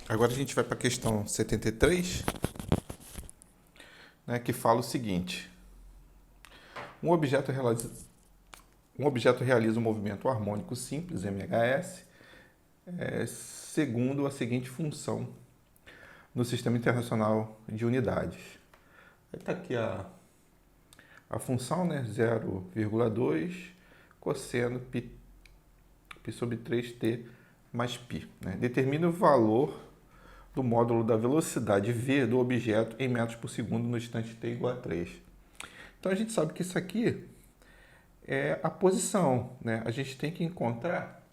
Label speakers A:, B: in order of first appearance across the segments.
A: Agora a gente vai para a questão 73, né, que fala o seguinte: um objeto realiza um movimento harmônico simples, MHS, segundo a seguinte função no Sistema Internacional de Unidades. Está aqui a função, né, 0,2 cosseno π sobre 3t mais π. Né? Determina o valor do módulo da velocidade v do objeto em metros por segundo no instante t igual a 3. Então a gente sabe que isso aqui é a posição, né? A gente tem que encontrar,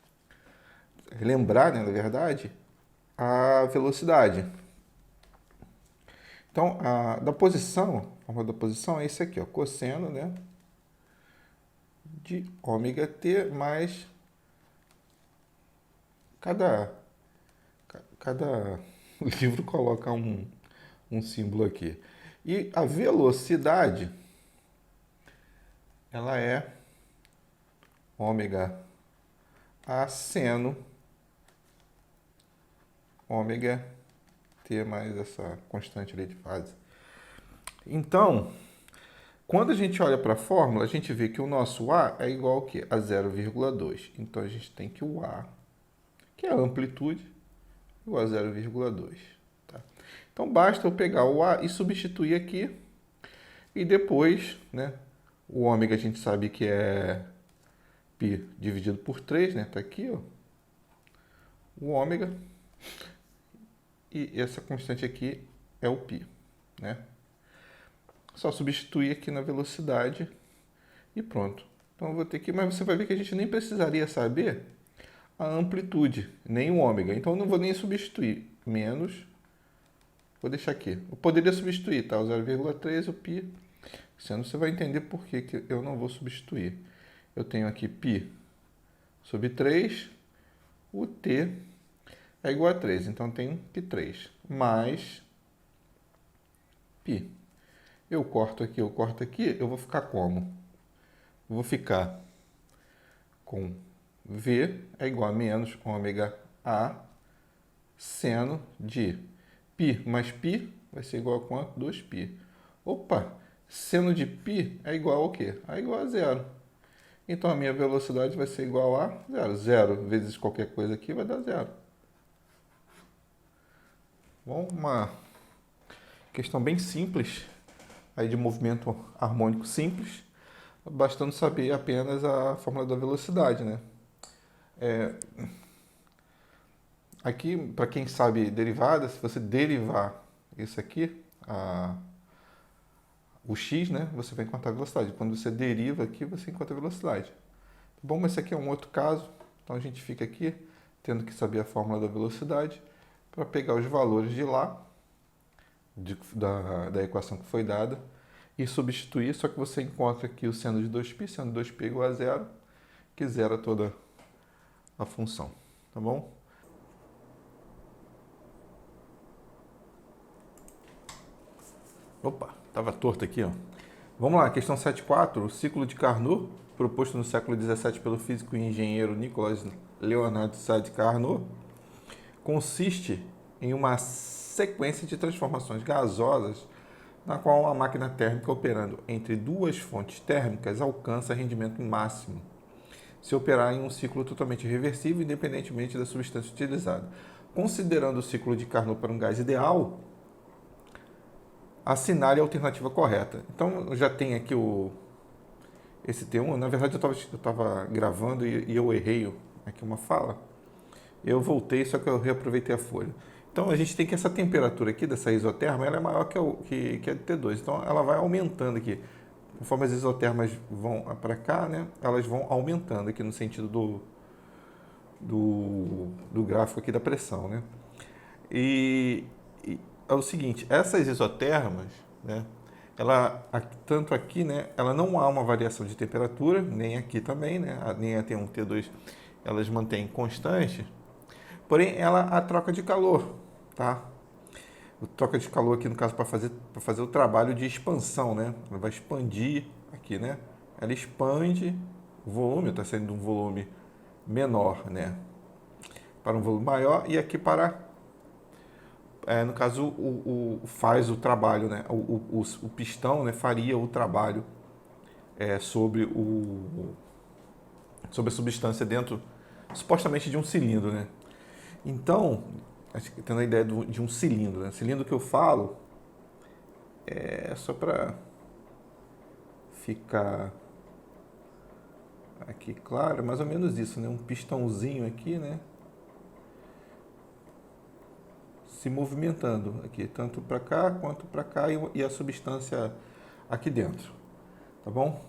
A: lembrar, né, na verdade, a velocidade. Então, a forma da posição é isso aqui, ó, cosseno, né, de ômega t mais cada livro coloca um símbolo aqui. E a velocidade, ela é ômega a seno ômega t mais essa constante ali de fase. Então, quando a gente olha para a fórmula, a gente vê que o nosso A é igual ao quê? A 0,2. Então, a gente tem que o A, que é a amplitude, igual a 0,2. Tá? Então, basta eu pegar o A e substituir aqui. E depois, né, o ômega a gente sabe que é π dividido por 3, né? Tá aqui, ó. O ômega. E essa constante aqui é o π, né? Só substituir aqui na velocidade e pronto. Então eu vou ter que, mas você vai ver que a gente nem precisaria saber a amplitude, nem o ômega. Então eu não vou nem substituir. Menos, vou deixar aqui. Eu poderia substituir, tá? O 0,3, o π. Sendo você vai entender por que eu não vou substituir. Eu tenho aqui π sobre 3, o t é igual a 3. Então tem que 3 mais π. Eu corto aqui, eu vou ficar como? Eu vou ficar com V é igual a menos ômega A seno de π mais π vai ser igual a quanto? 2π. Opa! Seno de π é igual ao quê? É igual a zero. Então a minha velocidade vai ser igual a zero. Zero vezes qualquer coisa aqui vai dar zero. Bom, uma questão bem simples aí de movimento harmônico simples, bastando saber apenas a fórmula da velocidade, né? Aqui, para quem sabe derivada, se você derivar isso aqui, o x, né, você vai encontrar a velocidade. Quando você deriva aqui, você encontra a velocidade. Bom, mas esse aqui é um outro caso, então a gente fica aqui tendo que saber a fórmula da velocidade para pegar os valores de lá, da equação que foi dada, e substituir, só que você encontra aqui o seno de 2π, seno de 2π igual a zero, que zera toda a função, tá bom? Opa, estava torto aqui, ó. Vamos lá, questão 7.4, o ciclo de Carnot, proposto no século XVII pelo físico e engenheiro Nicolas Leonard Sade Carnot, consiste em uma sequência de transformações gasosas na qual uma máquina térmica operando entre duas fontes térmicas alcança rendimento máximo, se operar em um ciclo totalmente reversível, independentemente da substância utilizada. Considerando o ciclo de Carnot para um gás ideal, assinale a alternativa correta. Então, já tem aqui esse T1. Na verdade, eu estava gravando e eu errei aqui uma fala. Eu voltei, só que eu reaproveitei a folha. Então, a gente tem que essa temperatura aqui dessa isoterma, ela é maior que a de T2. Então, ela vai aumentando aqui. Conforme as isotermas vão para cá, né, elas vão aumentando aqui no sentido do gráfico aqui da pressão, né? E é o seguinte, essas isotermas, né, tanto aqui, né, ela não há uma variação de temperatura, nem aqui também, né, nem a T1, T2, elas mantêm constante, porém ela a troca de calor, tá? O troca de calor aqui no caso para fazer o trabalho de expansão, né? Ela vai expandir aqui, né? Ela expande o volume, está saindo de um volume menor, né? para um volume maior e aqui para, no caso, faz o trabalho, né? O pistão, né, faria o trabalho sobre a substância dentro, supostamente, de um cilindro, né? Então, tendo a ideia de um cilindro, né? Cilindro que eu falo é só para ficar aqui claro, é mais ou menos isso, né? Um pistãozinho aqui, né? Se movimentando aqui, tanto para cá quanto para cá e a substância aqui dentro, tá bom?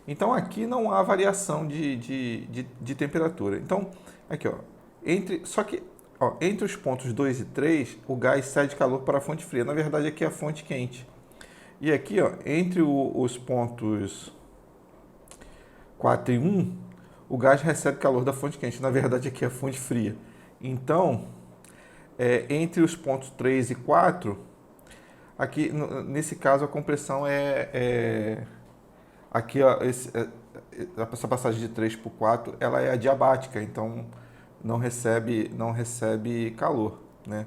A: Então aqui não há variação de temperatura. Então, aqui ó, entre os pontos 2 e 3, o gás cede calor para a fonte fria. Na verdade aqui é a fonte quente. E aqui ó, entre os pontos 4 e 1, o gás recebe calor da fonte quente. Na verdade aqui é a fonte fria. Então, entre os pontos 3 e 4, aqui nesse caso a compressão aqui ó, essa passagem de 3 para 4, ela é adiabática, então não recebe calor, né?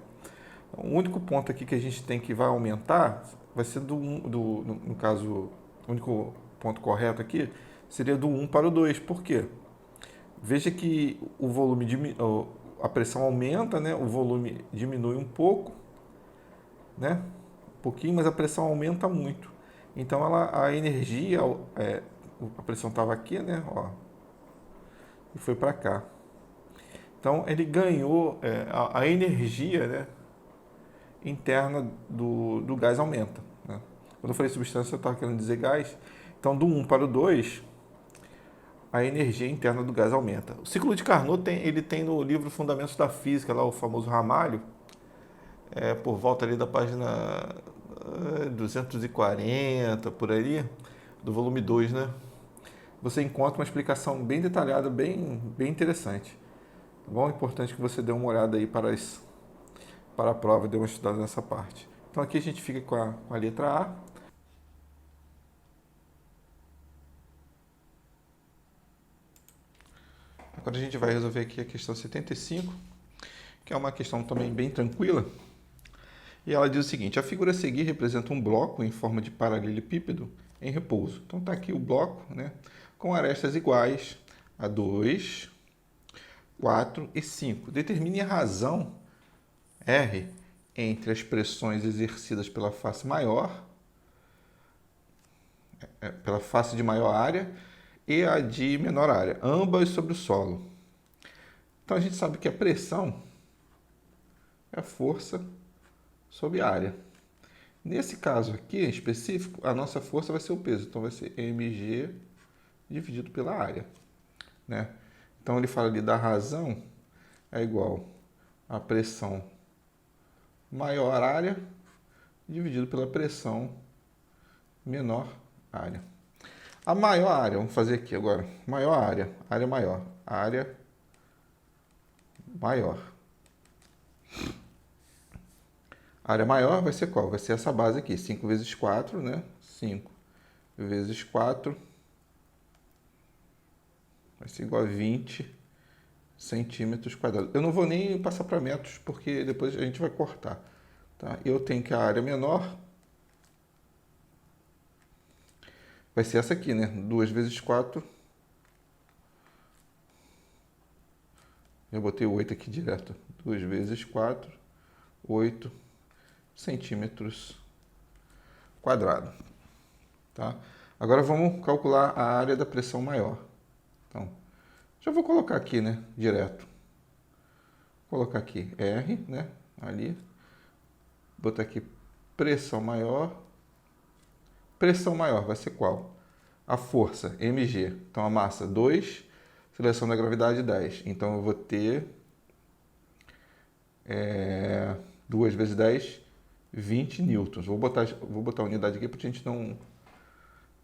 A: O único ponto aqui que a gente tem que vai aumentar vai ser no caso, o único ponto correto aqui seria do 1 para o 2. Por quê? Veja que o volume a pressão aumenta, né? O volume diminui um pouco, né? Um pouquinho, mas a pressão aumenta muito. Então a energia, a pressão estava aqui, né? Ó, e foi para cá. Então ele ganhou a energia, né, interna do gás aumenta, né? Quando eu falei substância, eu estava querendo dizer gás. Então do 1 para o 2, a energia interna do gás aumenta. O ciclo de Carnot ele tem no livro Fundamentos da Física, lá o famoso Ramalho, por volta ali da página 240, por aí, do volume 2, né? Você encontra uma explicação bem detalhada, bem interessante. Tá bom? É importante que você dê uma olhada aí para a prova, dê uma estudada nessa parte. Então aqui a gente fica com a letra A. Agora a gente vai resolver aqui a questão 75, que é uma questão também bem tranquila. E ela diz o seguinte: a figura a seguir representa um bloco em forma de paralelepípedo em repouso. Então está aqui o bloco, né, com arestas iguais a 2, 4 e 5. Determine a razão R entre as pressões exercidas pela face maior, pela face de maior área, e a de menor área, ambas sobre o solo. Então a gente sabe que a pressão é a força sobre a área. Nesse caso aqui em específico, a nossa força vai ser o peso, então vai ser mg dividido pela área, né? Então ele fala ali da razão é igual a pressão maior área dividido pela pressão menor área. A maior área, vamos fazer aqui agora, maior área, área maior, área maior. A área maior vai ser qual? Vai ser essa base aqui, 5 vezes 4, né? 5 vezes 4 vai ser igual a 20 centímetros quadrados. Eu não vou nem passar para metros, porque depois a gente vai cortar. Tá? Eu tenho que a área menor vai ser essa aqui, né? 2 vezes 4. Eu botei 8 aqui direto. 2 vezes 4, 8 centímetros quadrados. Tá? Agora vamos calcular a área da pressão maior. Então, já vou colocar aqui, né? Direto. Vou colocar aqui R, né? Ali. Botar aqui pressão maior. Pressão maior vai ser qual? A força, mg. Então, a massa, 2. Seleção da gravidade, 10. Então, eu vou ter 2 vezes 10, 20 newtons. Vou botar a unidade aqui para a gente não...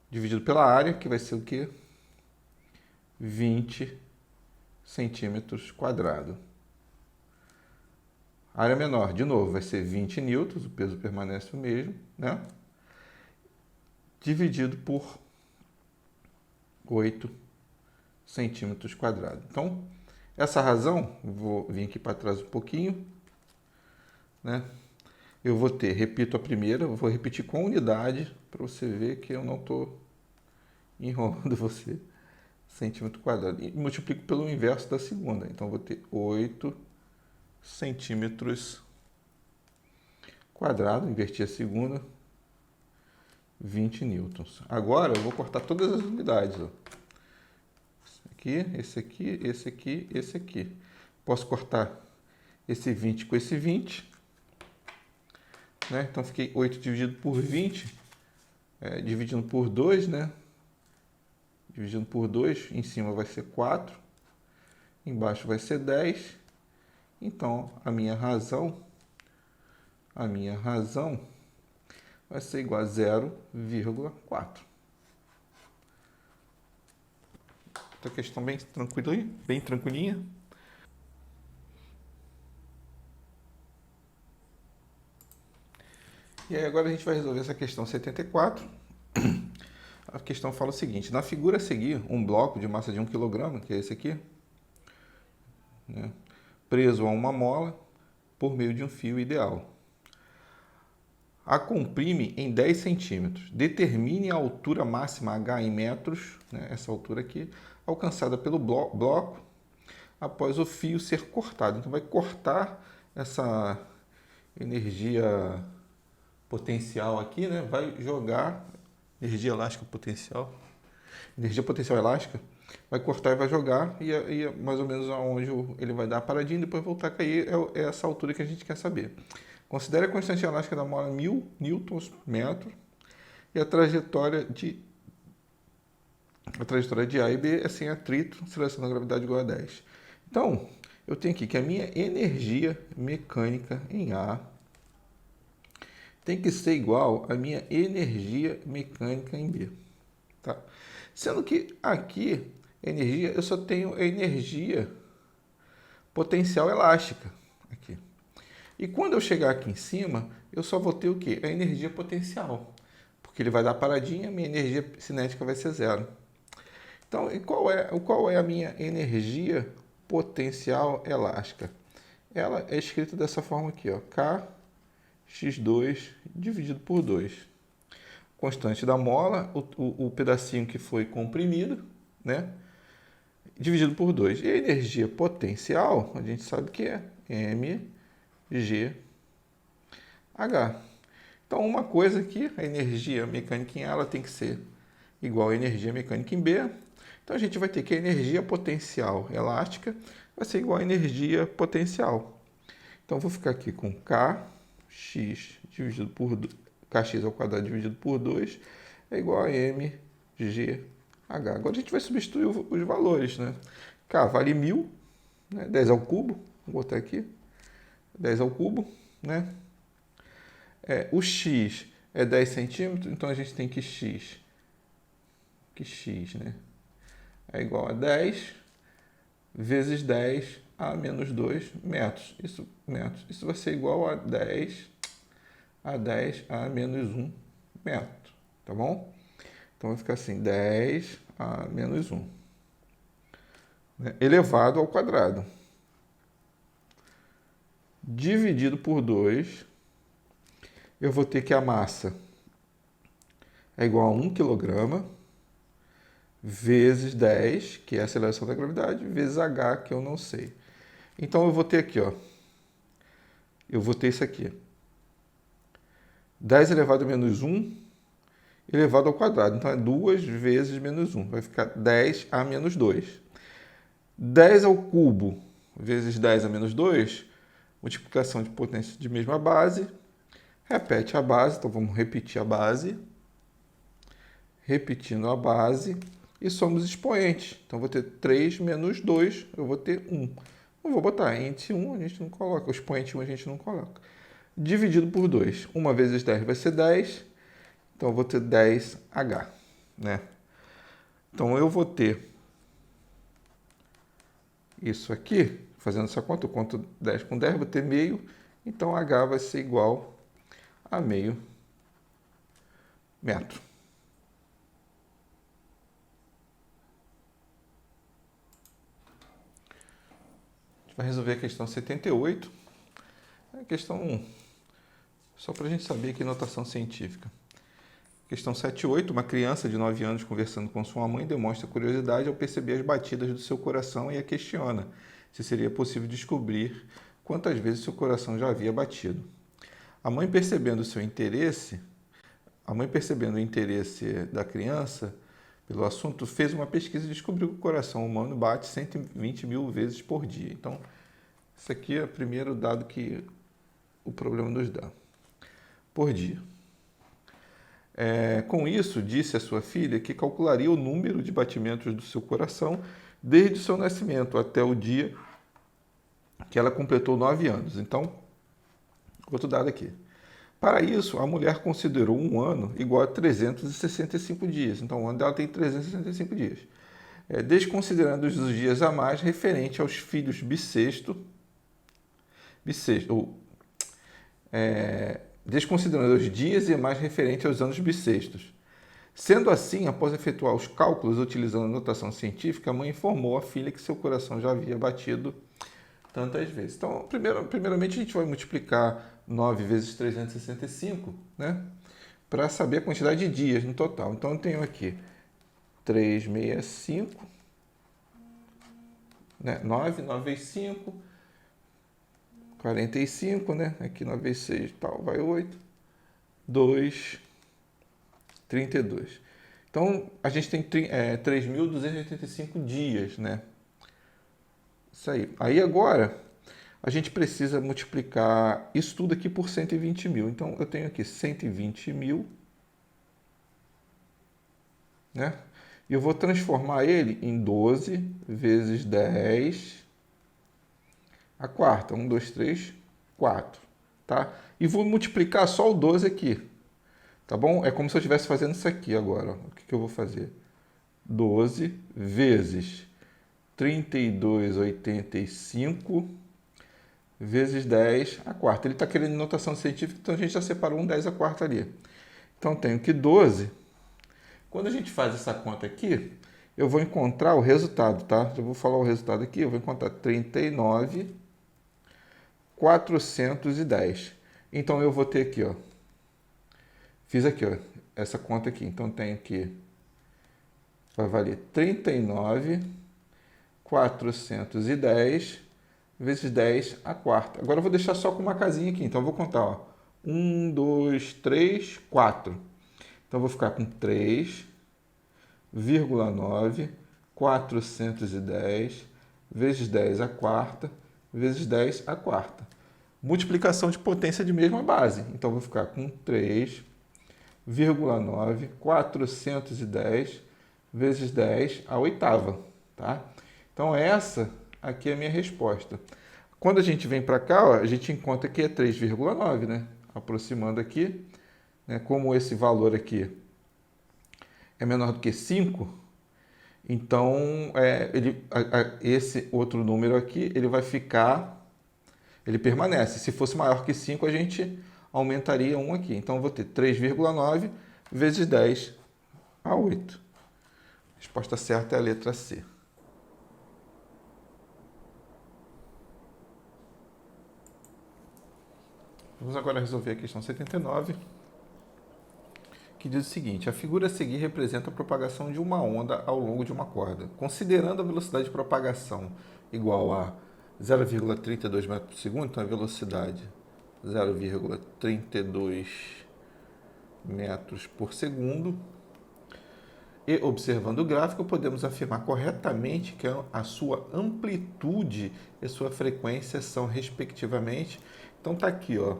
A: Dividido pela área, que vai ser o quê? 20 centímetros quadrados. Área menor, de novo, vai ser 20 newtons, o peso permanece o mesmo, né? Dividido por 8 centímetros quadrados. Então, essa razão, vou vir aqui para trás um pouquinho, né? Eu vou ter, repito a primeira, vou repetir com unidade, para você ver que eu não estou enrolando você. Centímetro quadrado. E multiplico pelo inverso da segunda. Então, eu vou ter 8 centímetros quadrados. Inverti a segunda. 20 newtons. Agora, eu vou cortar todas as unidades. Ó. Esse aqui, esse aqui, esse aqui. Posso cortar esse 20 com esse 20. Né? Então, fiquei 8 dividido por 20. Dividindo por 2, né? Dividindo por 2, em cima vai ser 4, embaixo vai ser 10. Então, a minha razão vai ser igual a 0,4. Outra questão bem tranquilinha. E aí agora a gente vai resolver essa questão 74. A questão fala o seguinte: na figura a seguir, um bloco de massa de 1 kg, que é esse aqui, né, preso a uma mola por meio de um fio ideal. A comprime em 10 centímetros. Determine a altura máxima H em metros, né, essa altura aqui, alcançada pelo bloco após o fio ser cortado. Então vai cortar essa energia potencial aqui, né? Vai jogar energia elástica potencial. Energia potencial elástica, vai cortar e vai jogar, e é mais ou menos aonde ele vai dar a paradinha e depois voltar a cair, é essa altura que a gente quer saber. Considere a constante elástica da mola 1000 newtons metro e a trajetória de A e B é sem atrito, seleção da gravidade igual a 10. Então, eu tenho aqui que a minha energia mecânica em A tem que ser igual à minha energia mecânica em B. Tá? Sendo que aqui, energia, eu só tenho a energia potencial elástica. Aqui. E quando eu chegar aqui em cima, eu só vou ter o quê? A energia potencial. Porque ele vai dar paradinha, minha energia cinética vai ser zero. Então, qual é a minha energia potencial elástica? Ela é escrita dessa forma aqui, ó, Kx2 dividido por 2. Constante da mola, o pedacinho que foi comprimido, né? Dividido por 2. E a energia potencial, a gente sabe que é mgh. Então, uma coisa aqui, a energia mecânica em A ela tem que ser igual à energia mecânica em B. Então, a gente vai ter que a energia potencial elástica vai ser igual à energia potencial. Então, vou ficar aqui com Kx dividido por Kx ao quadrado dividido por 2 é igual a mgh. Agora a gente vai substituir os valores, né? K vale 1000, né? 10 ao cubo, vou botar aqui, 10 ao cubo, né? O x é 10 centímetros, então a gente tem que x, né? É igual a 10 vezes 10 a menos 2 metros. Isso vai ser igual a 10 a menos 1 metro, tá bom? Então vai ficar assim, 10 a menos 1, né? Elevado ao quadrado. Dividido por 2, eu vou ter que a massa é igual a 1 kg, vezes 10, que é a aceleração da gravidade, vezes h, que eu não sei. Então eu vou ter aqui, ó, eu vou ter isso aqui. 10 elevado a menos 1 elevado ao quadrado. Então é 2 vezes menos 1. Vai ficar 10 a menos 2. 10 ao cubo vezes 10 a menos 2, multiplicação de potência de mesma base. Repete a base, então vamos repetir a base. Repetindo a base. E somos expoentes. Então vou ter 3 menos 2, eu vou ter 1. Não vou botar ente 1, a gente não coloca. O expoente 1 a gente não coloca. Dividido por 2. 1 vezes 10 vai ser 10. Então eu vou ter 10H, né? Então eu vou ter isso aqui, fazendo essa conta, eu conto 10 com 10, vou ter meio. Então H vai ser igual a meio metro. vai resolver a questão 78. É questão só para a gente saber que notação científica. Questão 78. Uma criança de 9 anos conversando com sua mãe demonstra curiosidade ao perceber as batidas do seu coração e a questiona se seria possível descobrir quantas vezes seu coração já havia batido. A mãe percebendo o interesse da criança pelo assunto, fez uma pesquisa e descobriu que o coração humano bate 120 mil vezes por dia. Então, isso aqui é o primeiro dado que o problema nos dá. Por dia. Com isso, disse a sua filha que calcularia o número de batimentos do seu coração desde o seu nascimento até o dia que ela completou 9 anos. Então, outro dado aqui. Para isso, a mulher considerou um ano igual a 365 dias. Então, o ano dela tem 365 dias. Desconsiderando os dias a mais referente aos filhos desconsiderando os dias e mais referente aos anos bissextos. Sendo assim, após efetuar os cálculos utilizando a notação científica, a mãe informou a filha que seu coração já havia batido tantas vezes. Então, primeiramente, a gente vai multiplicar 9 vezes 365, né? Para saber a quantidade de dias no total. Então, eu tenho aqui 365, né? 9 vezes 5, 45, né? Aqui 9 vezes 6, tal, vai 8, 2, 32. Então, a gente tem 3.285 dias, né? Isso aí. Aí agora, a gente precisa multiplicar isso tudo aqui por 120 mil. Então, eu tenho aqui 120 mil, né? E eu vou transformar ele em 12 vezes 10 a quarta. 1, 2, 3, 4. Tá? E vou multiplicar só o 12 aqui. Tá bom? É como se eu estivesse fazendo isso aqui agora. Ó. O que eu vou fazer? 12 vezes 32,85 vezes 10 a quarta. Ele está querendo notação científica, então a gente já separou um 10 a quarta ali. Então, tenho que 12. Quando a gente faz essa conta aqui, eu vou encontrar o resultado, tá? Já vou falar o resultado aqui. Eu vou encontrar 39.410. Então, eu vou ter aqui, ó. Fiz aqui, ó, essa conta aqui. Então, tenho que... vai valer 39.410 vezes 10 a quarta. Agora eu vou deixar só com uma casinha aqui. Então eu vou contar, ó. 1, 2, 3, 4. Então eu vou ficar com 3,9.410 vezes 10 a quarta vezes 10 a quarta. Multiplicação de potência de mesma base. Então eu vou ficar com 3,9.410 vezes 10 a oitava, tá? Então, essa aqui é a minha resposta. Quando a gente vem para cá, ó, a gente encontra que é 3,9, né? Aproximando aqui, né? Como esse valor aqui é menor do que 5, então, esse outro número aqui, ele vai ficar, ele permanece. Se fosse maior que 5, a gente aumentaria 1 aqui. Então, eu vou ter 3,9 vezes 10 a 8. A resposta certa é a letra C. Vamos agora resolver a questão 79, que diz o seguinte: a figura a seguir representa a propagação de uma onda ao longo de uma corda. Considerando a velocidade de propagação igual a 0,32 metros por segundo, então a velocidade 0,32 metros por segundo, e observando o gráfico, podemos afirmar corretamente que a sua amplitude e sua frequência são, respectivamente... Então, tá aqui, ó.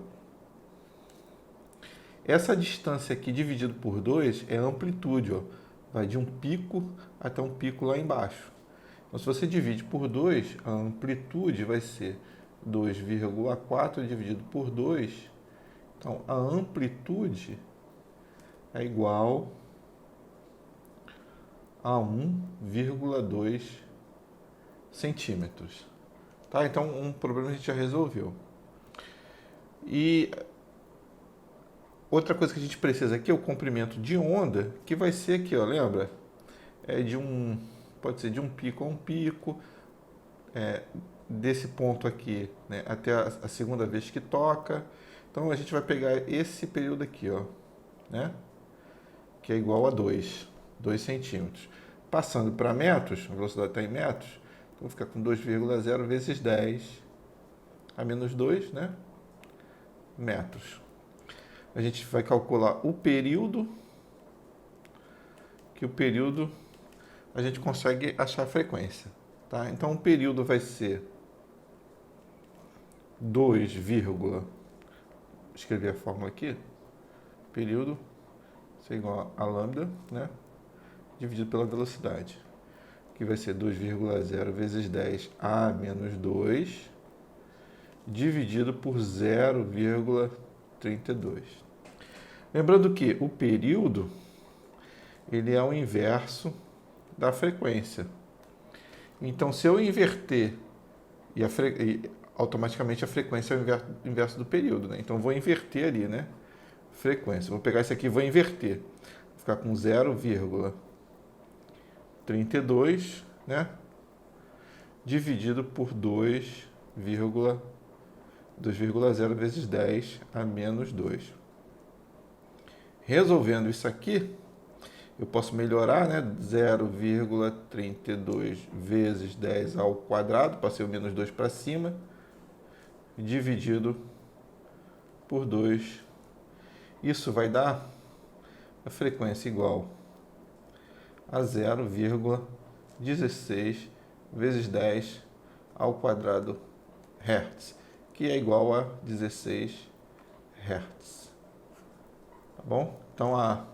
A: Essa distância aqui dividido por 2 é a amplitude, ó. Vai de um pico até um pico lá embaixo. Então, se você divide por 2, a amplitude vai ser 2,4 dividido por 2. Então, a amplitude é igual a 1,2 centímetros. Tá? Então, um problema a gente já resolveu. E outra coisa que a gente precisa aqui é o comprimento de onda, que vai ser aqui, ó, lembra? Pode ser de um pico a um pico. desse ponto aqui, né, até a segunda vez que toca. Então a gente vai pegar esse período aqui, ó, né, que é igual a 2 centímetros. Passando para metros, a velocidade está em metros, então vou ficar com 2,0 vezes 10 a menos 2, né, metros. A gente vai calcular o período, que o período a gente consegue achar a frequência, tá? Então o período vai ser 2, escrever a fórmula aqui, período é igual a lambda, né, dividido pela velocidade, que vai ser 2,0 vezes 10 a menos 2, dividido por 0,32. Lembrando que o período, ele é o inverso da frequência. Então, se eu inverter, automaticamente a frequência é o inverso do período, né? Então, vou inverter ali, né? Frequência. Vou pegar isso aqui e vou inverter. Vou ficar com 0,32, né? Dividido por 2,0 vezes 10 a menos 2. Resolvendo isso aqui, eu posso melhorar, né? 0,32 vezes 10 ao quadrado, passei o menos 2 para cima, dividido por 2. Isso vai dar a frequência igual a 0,16 vezes 10 ao quadrado Hz, que é igual a 16 Hz. Tá bom? Então a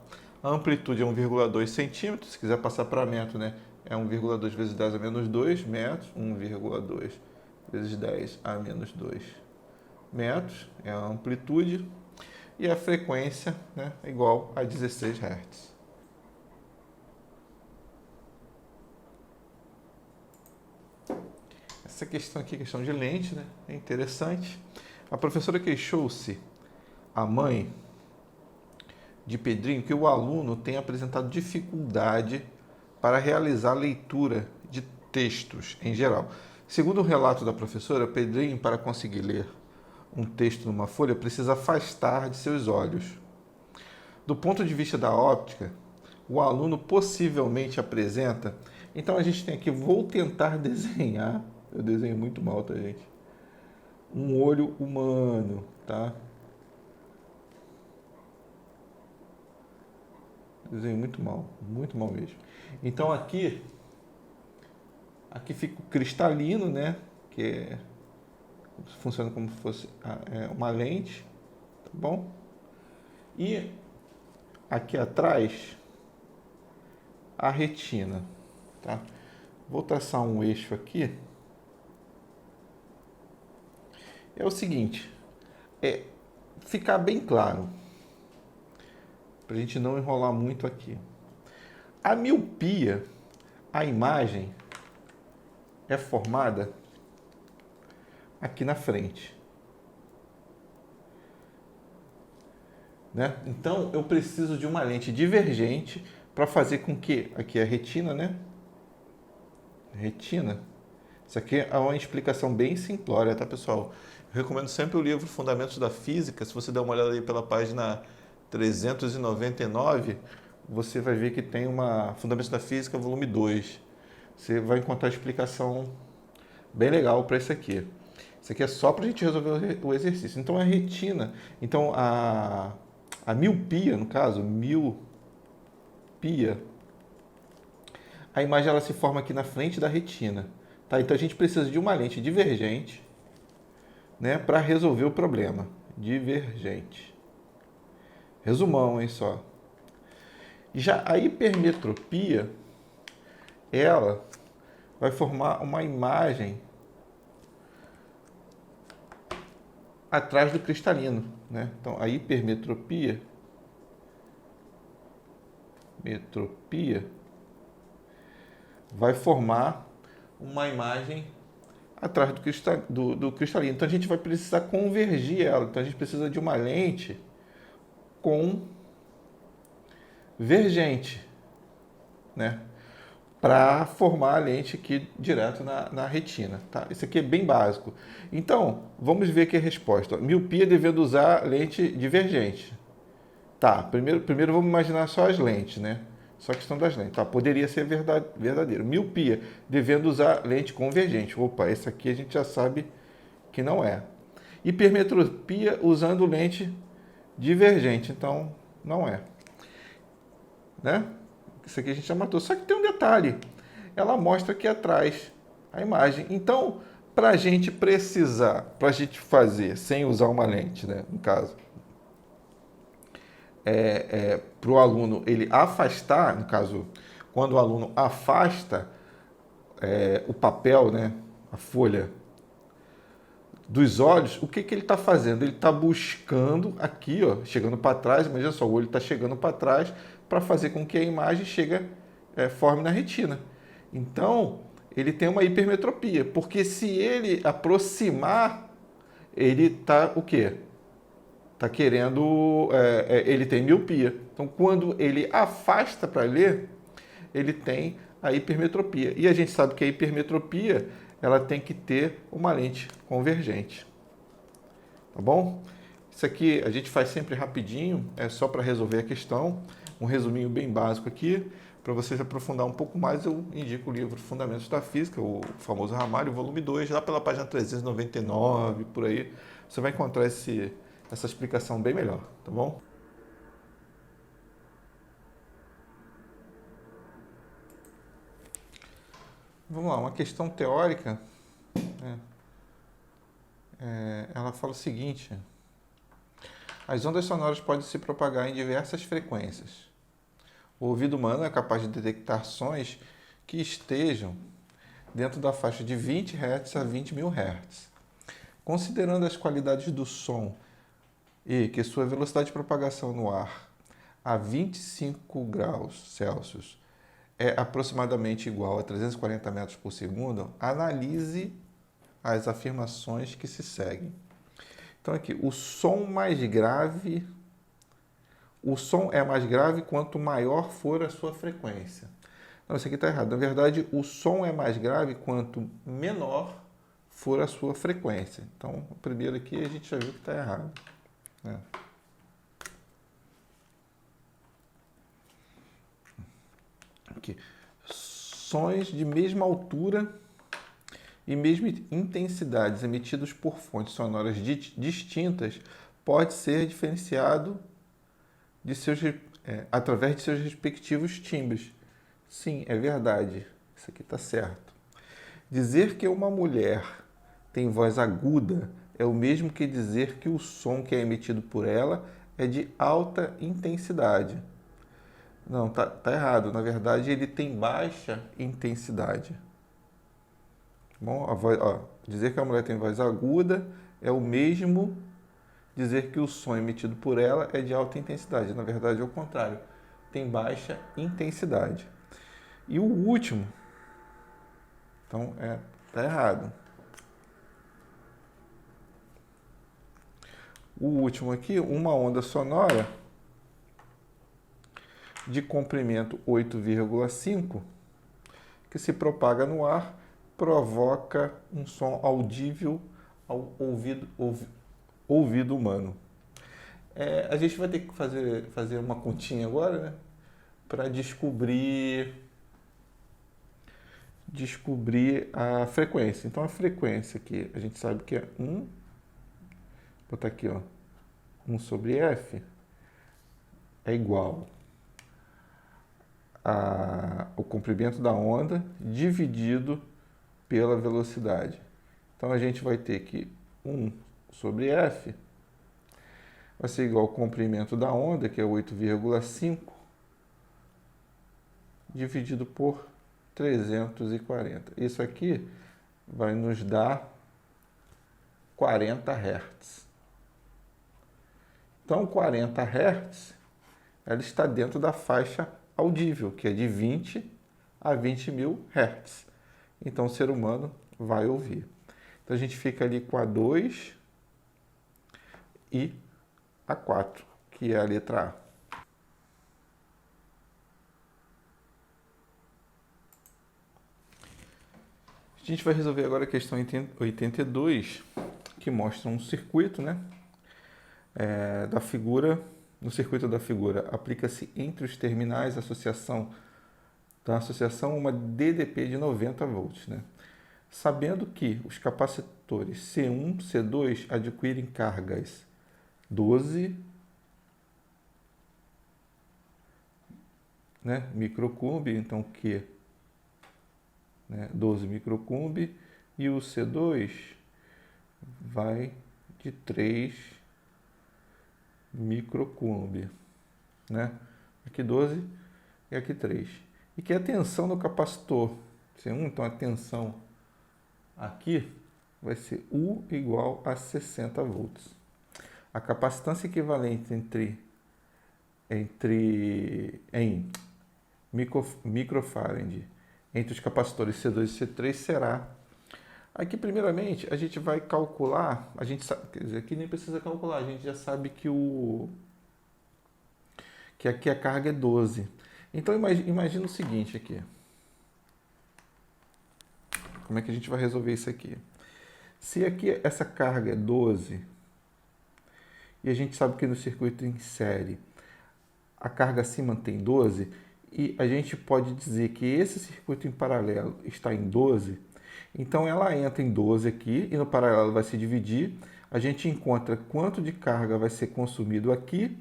A: amplitude é 1,2 centímetros, se quiser passar para metro, né? É 1,2 vezes 10 a menos 2 metros, 1,2 vezes 10 a menos 2 metros, é a amplitude, e a frequência, né, é igual a 16 Hz. Essa questão aqui, questão de lente, né, é interessante. A professora queixou-se, a mãe de Pedrinho, que o aluno tem apresentado dificuldade para realizar a leitura de textos em geral. Segundo o relato da professora, Pedrinho, para conseguir ler um texto numa folha, precisa afastar de seus olhos. Do ponto de vista da óptica, o aluno possivelmente apresenta... Então a gente tem aqui, vou tentar desenhar, eu desenho muito mal, tá, gente? Um olho humano, tá? Desenho muito mal mesmo. Então aqui fica o cristalino, né? Que funciona como se fosse uma lente, tá bom? E aqui atrás a retina, tá? Vou traçar um eixo aqui. É o seguinte, ficar bem claro, para a gente não enrolar muito aqui. A miopia, a imagem é formada aqui na frente, né? Então eu preciso de uma lente divergente para fazer com que, aqui é a retina, né? Retina. Isso aqui é uma explicação bem simplória, tá, pessoal? Eu recomendo sempre o livro Fundamentos da Física. Se você der uma olhada aí pela página 399, você vai ver que tem uma Fundamentos da Física, volume 2. Você vai encontrar a explicação bem legal para isso aqui. Isso aqui é só para a gente resolver o exercício. Então, a retina... Então, a miopia, no caso, miopia, a imagem ela se forma aqui na frente da retina. Tá? Então, a gente precisa de uma lente divergente, né, para resolver o problema. Divergente. Resumão, hein, só. Já a hipermetropia, ela vai formar uma imagem atrás do cristalino, né? Então, a hipermetropia vai formar uma imagem atrás do cristalino. Então, a gente vai precisar convergir ela. Então, a gente precisa de uma lente convergente, né? para formar a lente aqui direto na retina. Tá? Isso aqui é bem básico. Então, vamos ver aqui a resposta. Miopia devendo usar lente divergente. Tá, primeiro vamos imaginar só as lentes, né? Só a questão das lentes. Tá, poderia ser verdadeiro. Miopia devendo usar lente convergente. Opa, esse aqui a gente já sabe que não é. Hipermetropia usando lente divergente. Então, não é. Né? Isso aqui a gente já matou. Só que tem um detalhe. Ela mostra aqui atrás a imagem. Então, para a gente precisar, para a gente fazer sem usar uma lente, né? No caso, para o aluno ele afastar, no caso, quando o aluno afasta o papel, né? A folha dos olhos, o que, que ele está fazendo? Ele está buscando aqui, ó, chegando para trás, imagina só, o olho está chegando para trás para fazer com que a imagem forme na retina. Então, ele tem uma hipermetropia, porque se ele aproximar, ele está o quê? Está querendo, ele tem miopia. Então, quando ele afasta para ler, ele tem a hipermetropia. E a gente sabe que a hipermetropia ela tem que ter uma lente convergente. Tá bom? Isso aqui a gente faz sempre rapidinho, é só para resolver a questão. Um resuminho bem básico aqui. Para você se aprofundar um pouco mais, eu indico o livro Fundamentos da Física, o famoso Ramalho, volume 2, lá pela página 399, por aí. Você vai encontrar essa explicação bem melhor, tá bom? Vamos lá, uma questão teórica, né? Ela fala o seguinte: as ondas sonoras podem se propagar em diversas frequências. O ouvido humano é capaz de detectar sons que estejam dentro da faixa de 20 Hz a 20.000 Hz. Considerando as qualidades do som e que sua velocidade de propagação no ar a 25 graus Celsius é aproximadamente igual a 340 metros por segundo, analise as afirmações que se seguem. Então aqui, o som é mais grave quanto maior for a sua frequência. Não, isso aqui está errado. Na verdade, o som é mais grave quanto menor for a sua frequência. Então, o primeiro aqui a gente já viu que está errado, né? Aqui. Sons de mesma altura e mesma intensidades emitidos por fontes sonoras distintas pode ser diferenciado através de seus respectivos timbres. Sim, é verdade. Isso aqui está certo. Dizer que uma mulher tem voz aguda é o mesmo que dizer que o som que é emitido por ela é de alta intensidade. Não, tá errado. Na verdade, ele tem baixa intensidade. Bom, dizer que a mulher tem voz aguda é o mesmo dizer que o som emitido por ela é de alta intensidade. Na verdade, é o contrário. Tem baixa intensidade. E o último, então, tá errado. O último aqui, uma onda sonora de comprimento 8,5 que se propaga no ar provoca um som audível ao ouvido humano. A gente vai ter que fazer uma continha agora, né? Para descobrir a frequência. Então, a frequência aqui, a gente sabe que é 1, vou botar aqui, ó, 1 sobre F é igual o comprimento da onda dividido pela velocidade. Então, a gente vai ter que 1 sobre F vai ser igual ao comprimento da onda, que é 8,5, dividido por 340. Isso aqui vai nos dar 40 Hz. Então, 40 Hz ela está dentro da faixa audível, que é de 20 a 20.000 Hz. Então, o ser humano vai ouvir. Então, a gente fica ali com a 2 e a 4, que é a letra A. A gente vai resolver agora a questão 82, que mostra um circuito, né? Da figura. No circuito da figura, aplica-se entre os terminais da associação uma DDP de 90 volts, né? Sabendo que os capacitores C1, C2 adquirem cargas 12, né, microcoulomb, então Q, né, 12 microcoulomb, e o C2 vai de 3 microcoulomb, né? Aqui 12 e aqui 3. E que a tensão do capacitor C1, então a tensão aqui vai ser U igual a 60 volts. A capacitância equivalente em microfarad entre os capacitores C2 e C3 será. Aqui, primeiramente, a gente vai calcular, a gente sabe, quer dizer, aqui nem precisa calcular, a gente já sabe que aqui a carga é 12. Então, imagina o seguinte aqui. Como é que a gente vai resolver isso aqui? Se aqui essa carga é 12, e a gente sabe que no circuito em série a carga se mantém 12, e a gente pode dizer que esse circuito em paralelo está em 12, então ela entra em 12 aqui, e no paralelo vai se dividir, a gente encontra quanto de carga vai ser consumido aqui,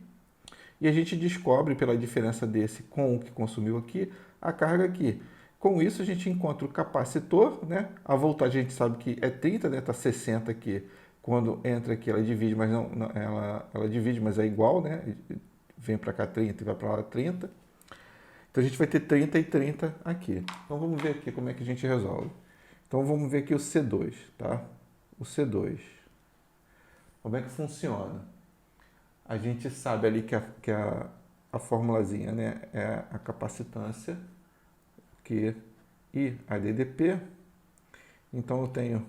A: e a gente descobre pela diferença desse com o que consumiu aqui, a carga aqui. Com isso a gente encontra o capacitor, né? A voltagem a gente sabe que é 30, né? Tá 60 aqui. Quando entra aqui ela divide, mas ela divide, mas é igual, né? Vem para cá 30 e vai para lá 30. Então a gente vai ter 30 e 30 aqui. Então vamos ver aqui como é que a gente resolve. Então vamos ver aqui o C2, tá? O C2. Como é que funciona? A gente sabe ali que a formulazinha, né, é a capacitância, Q e a DDP. Então eu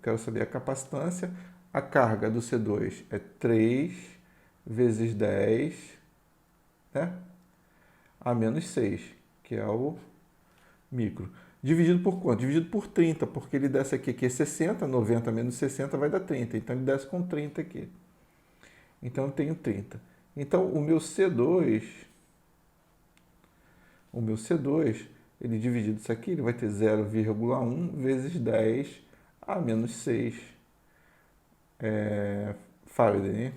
A: quero saber a capacitância. A carga do C2 é 3 vezes 10, né, a menos 6, que é o micro. Dividido por quanto? Dividido por 30, porque ele desce aqui é 60, 90 menos 60 vai dar 30. Então ele desce com 30 aqui. Então eu tenho 30. Então o meu C2, ele dividido isso aqui, ele vai ter 0,1 vezes 10 a menos 6 Faraday, né?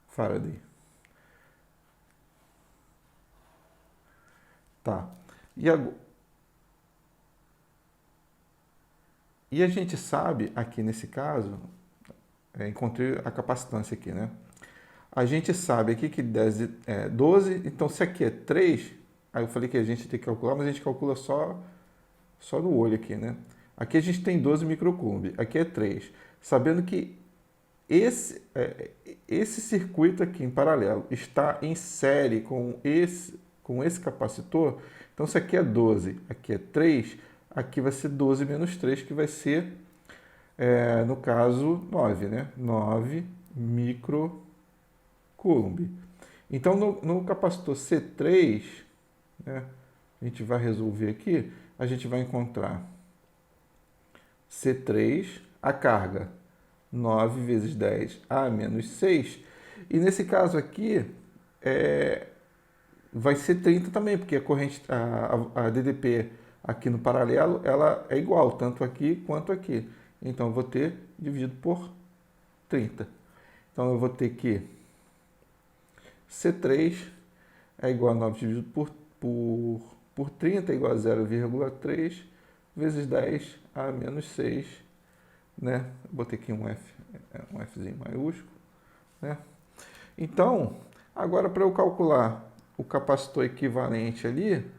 A: Faraday. Tá. E a gente sabe, aqui nesse caso, encontrei a capacitância aqui, né? A gente sabe aqui que 10 é 12, então se aqui é 3, aí eu falei que a gente tem que calcular, mas a gente calcula só no olho aqui, né? Aqui a gente tem 12 microcoulomb, aqui é 3. Sabendo que esse circuito aqui em paralelo está em série com esse capacitor, então se aqui é 12, aqui é 3, aqui vai ser 12 menos 3, que vai ser, no caso, 9, né? 9 microcoulomb. Então, no capacitor C3, né, a gente vai resolver aqui, a gente vai encontrar C3, a carga 9 vezes 10 a menos 6, e nesse caso aqui vai ser 30 também, porque a corrente, a DDP aqui no paralelo, ela é igual, tanto aqui quanto aqui. Então eu vou ter dividido por 30. Então eu vou ter que C3 é igual a 9 dividido por 30 é igual a 0,3 vezes 10 a menos 6, né? Botei aqui um Fzinho maiúsculo, né? Então, agora para eu calcular o capacitor equivalente ali,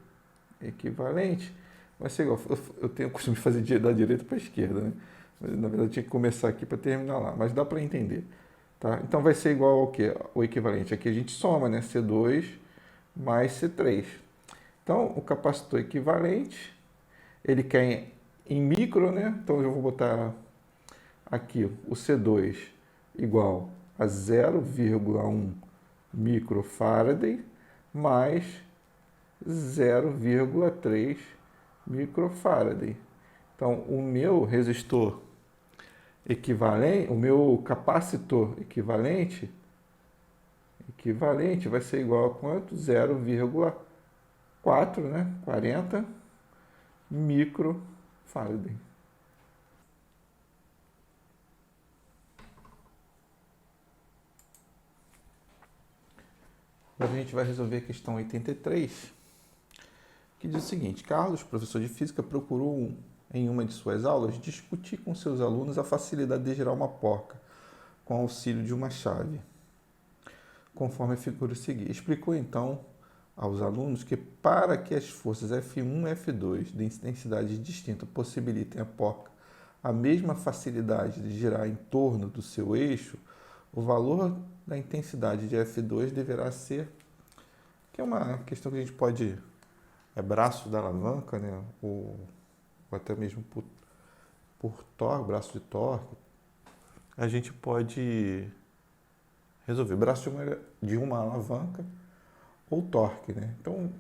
A: vai ser igual, eu tenho o costume de fazer da direita para a esquerda, né? Na verdade eu tinha que começar aqui para terminar lá, mas dá para entender. Tá? Então vai ser igual ao que? O equivalente. Aqui a gente soma, né? C2 mais C3. Então, o capacitor equivalente, ele quer em micro, né? Então, eu vou botar aqui o C2 igual a 0,1 microfarad mais 0,3 microfarad. Então, o meu resistor equivalente, o meu capacitor equivalente vai ser igual a quanto? 0,4, né? 40 microfarad. Agora a gente vai resolver a questão 83, que diz o seguinte: Carlos, professor de física, procurou em uma de suas aulas discutir com seus alunos a facilidade de gerar uma porca com auxílio de uma chave, conforme a figura a seguir. Explicou então aos alunos que para que as forças F1 e F2 de intensidade distinta possibilitem a porca a mesma facilidade de girar em torno do seu eixo, o valor da intensidade de F2 deverá ser, que é uma questão que a gente pode, braço da alavanca, né? Ou até mesmo por torque, braço de torque, a gente pode resolver braço de uma alavanca ou torque, né? Então,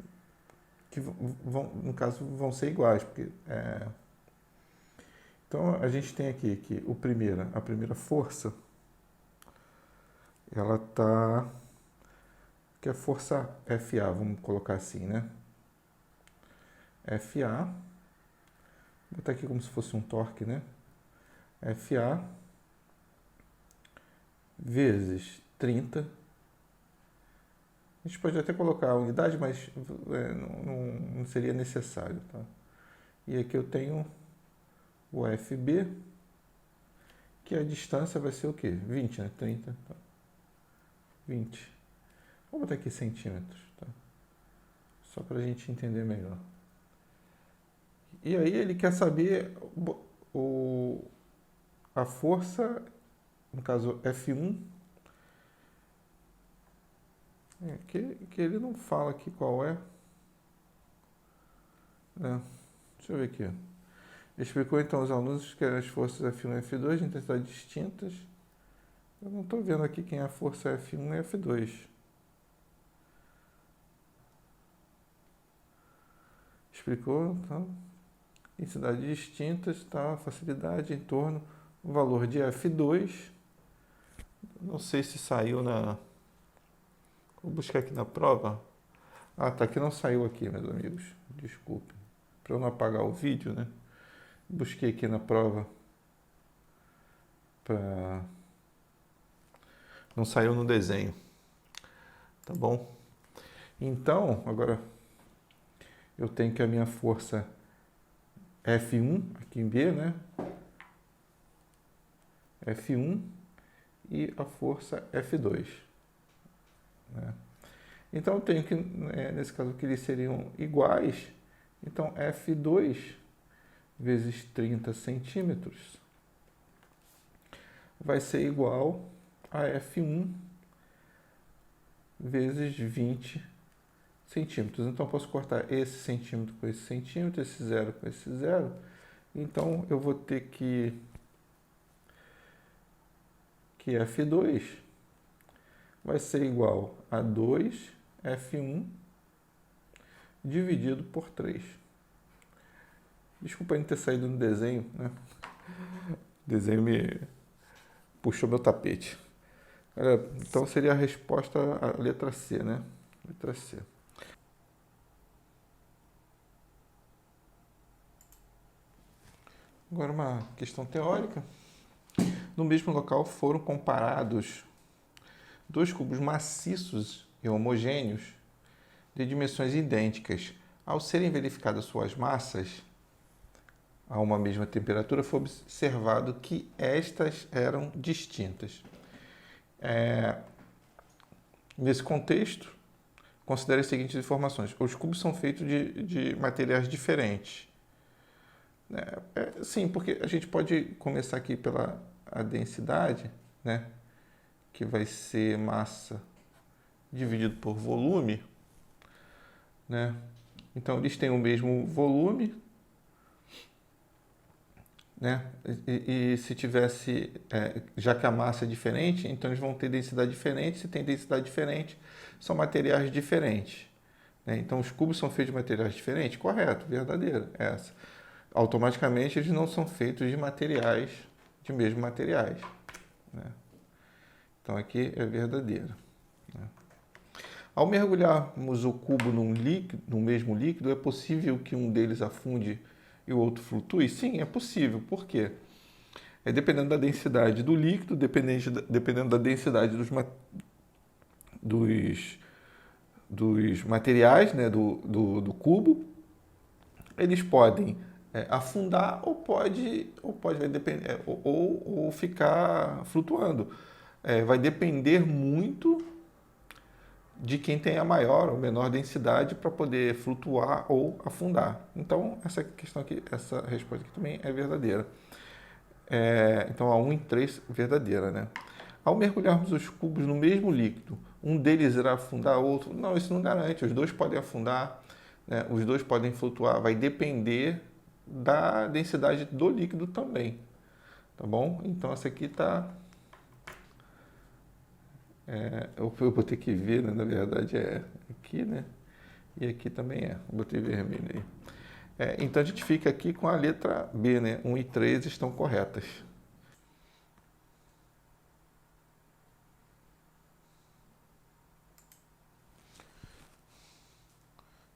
A: que no caso, vão ser iguais, porque então a gente tem aqui que a primeira força, ela tá, que é a força FA, vamos colocar assim, né? FA, vou botar aqui como se fosse um torque, né? FA vezes 30. A gente pode até colocar a unidade, mas não seria necessário, tá? E aqui eu tenho o FB, que a distância vai ser o quê? 20, né? 30, tá? 20. Vou botar aqui centímetros, tá? Só para a gente entender melhor. E aí ele quer saber a força, no caso F1, que ele não fala aqui qual é. Deixa eu ver aqui. Ele explicou então aos alunos que as forças F1 e F2 de intensidade distintas. Eu não estou vendo aqui quem é a força F1 e F2. Explicou, então, intensidades distintas, tá? Facilidade em torno, o valor de F2. Não sei se saiu na... Vou buscar aqui na prova. Ah, tá, que não saiu aqui, meus amigos. Desculpe. Para eu não apagar o vídeo, né? Busquei aqui na prova. Não saiu no desenho. Tá bom? Então, agora eu tenho que a minha força F1, aqui em B, né? F1 e a força F2. Né? Então eu tenho que, nesse caso que eles seriam iguais, então F2 vezes 30 centímetros vai ser igual a F1 vezes 20 centímetros. Então eu posso cortar esse centímetro com esse centímetro, esse zero com esse zero. Então eu vou ter que F2 vai ser igual a 2 F1 dividido por 3. Desculpa não ter saído no desenho, né? O desenho me puxou meu tapete. Então seria a resposta a letra C, né? Letra C. Agora uma questão teórica. No mesmo local foram comparados dois cubos maciços e homogêneos de dimensões idênticas. Ao serem verificadas suas massas a uma mesma temperatura, foi observado que estas eram distintas. Nesse contexto, considere as seguintes informações. Os cubos são feitos de materiais diferentes. Sim, porque a gente pode começar aqui pela densidade, né? Que vai ser massa dividido por volume, né? Então, eles têm o mesmo volume, né? E se tivesse, já que a massa é diferente, então eles vão ter densidade diferente. Se tem densidade diferente, são materiais diferentes, né? Então, os cubos são feitos de materiais diferentes? Correto, verdadeiro, essa. automaticamente eles não são feitos de materiais, de mesmos materiais, né? Então aqui é verdadeiro, né? Ao mergulharmos o cubo num mesmo líquido, é possível que um deles afunde e o outro flutue? Sim, é possível. Por quê? Dependendo da densidade do líquido, dependendo da densidade dos materiais, né, do cubo, eles podem afundar vai depender, ou ficar flutuando. Vai depender muito de quem tem a maior ou menor densidade para poder flutuar ou afundar. Então, essa questão aqui, essa resposta aqui também é verdadeira. Então, a 1 em 3, verdadeira, né? Ao mergulharmos os cubos no mesmo líquido, um deles irá afundar o outro? Não, isso não garante. Os dois podem afundar, né? Os dois podem flutuar. Vai depender da densidade do líquido também, tá bom? Então, essa aqui está... eu vou ter que ver, né? Na verdade é aqui, né? E aqui também é. Eu botei vermelho aí. Então, a gente fica aqui com a letra B, né? 1 e 3 estão corretas.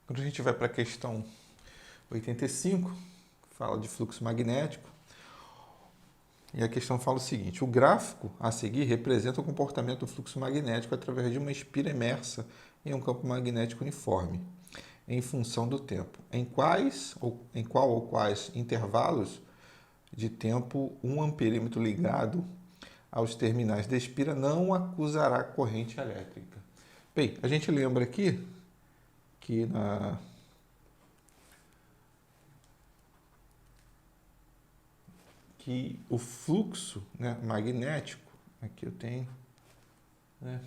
A: Quando a gente vai para a questão 85, fala de fluxo magnético, e a questão fala o seguinte: o gráfico a seguir representa o comportamento do fluxo magnético através de uma espira imersa em um campo magnético uniforme, em função do tempo. Em qual ou quais intervalos de tempo um amperímetro ligado aos terminais da espira não acusará corrente elétrica? Bem, a gente lembra aqui que o fluxo, né, magnético, aqui eu tenho, né,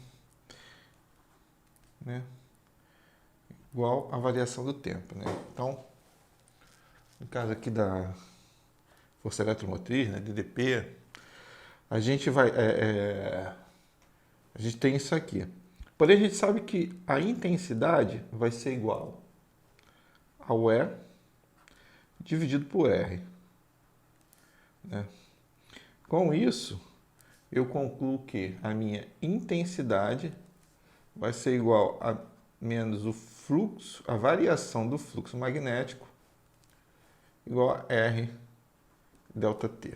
A: igual à variação do tempo, né? Então, no caso aqui da força eletromotriz, né, DDP, a gente tem isso aqui. Porém, a gente sabe que a intensidade vai ser igual ao E dividido por R, né? Com isso, eu concluo que a minha intensidade vai ser igual a menos o fluxo, a variação do fluxo magnético, igual a R delta T.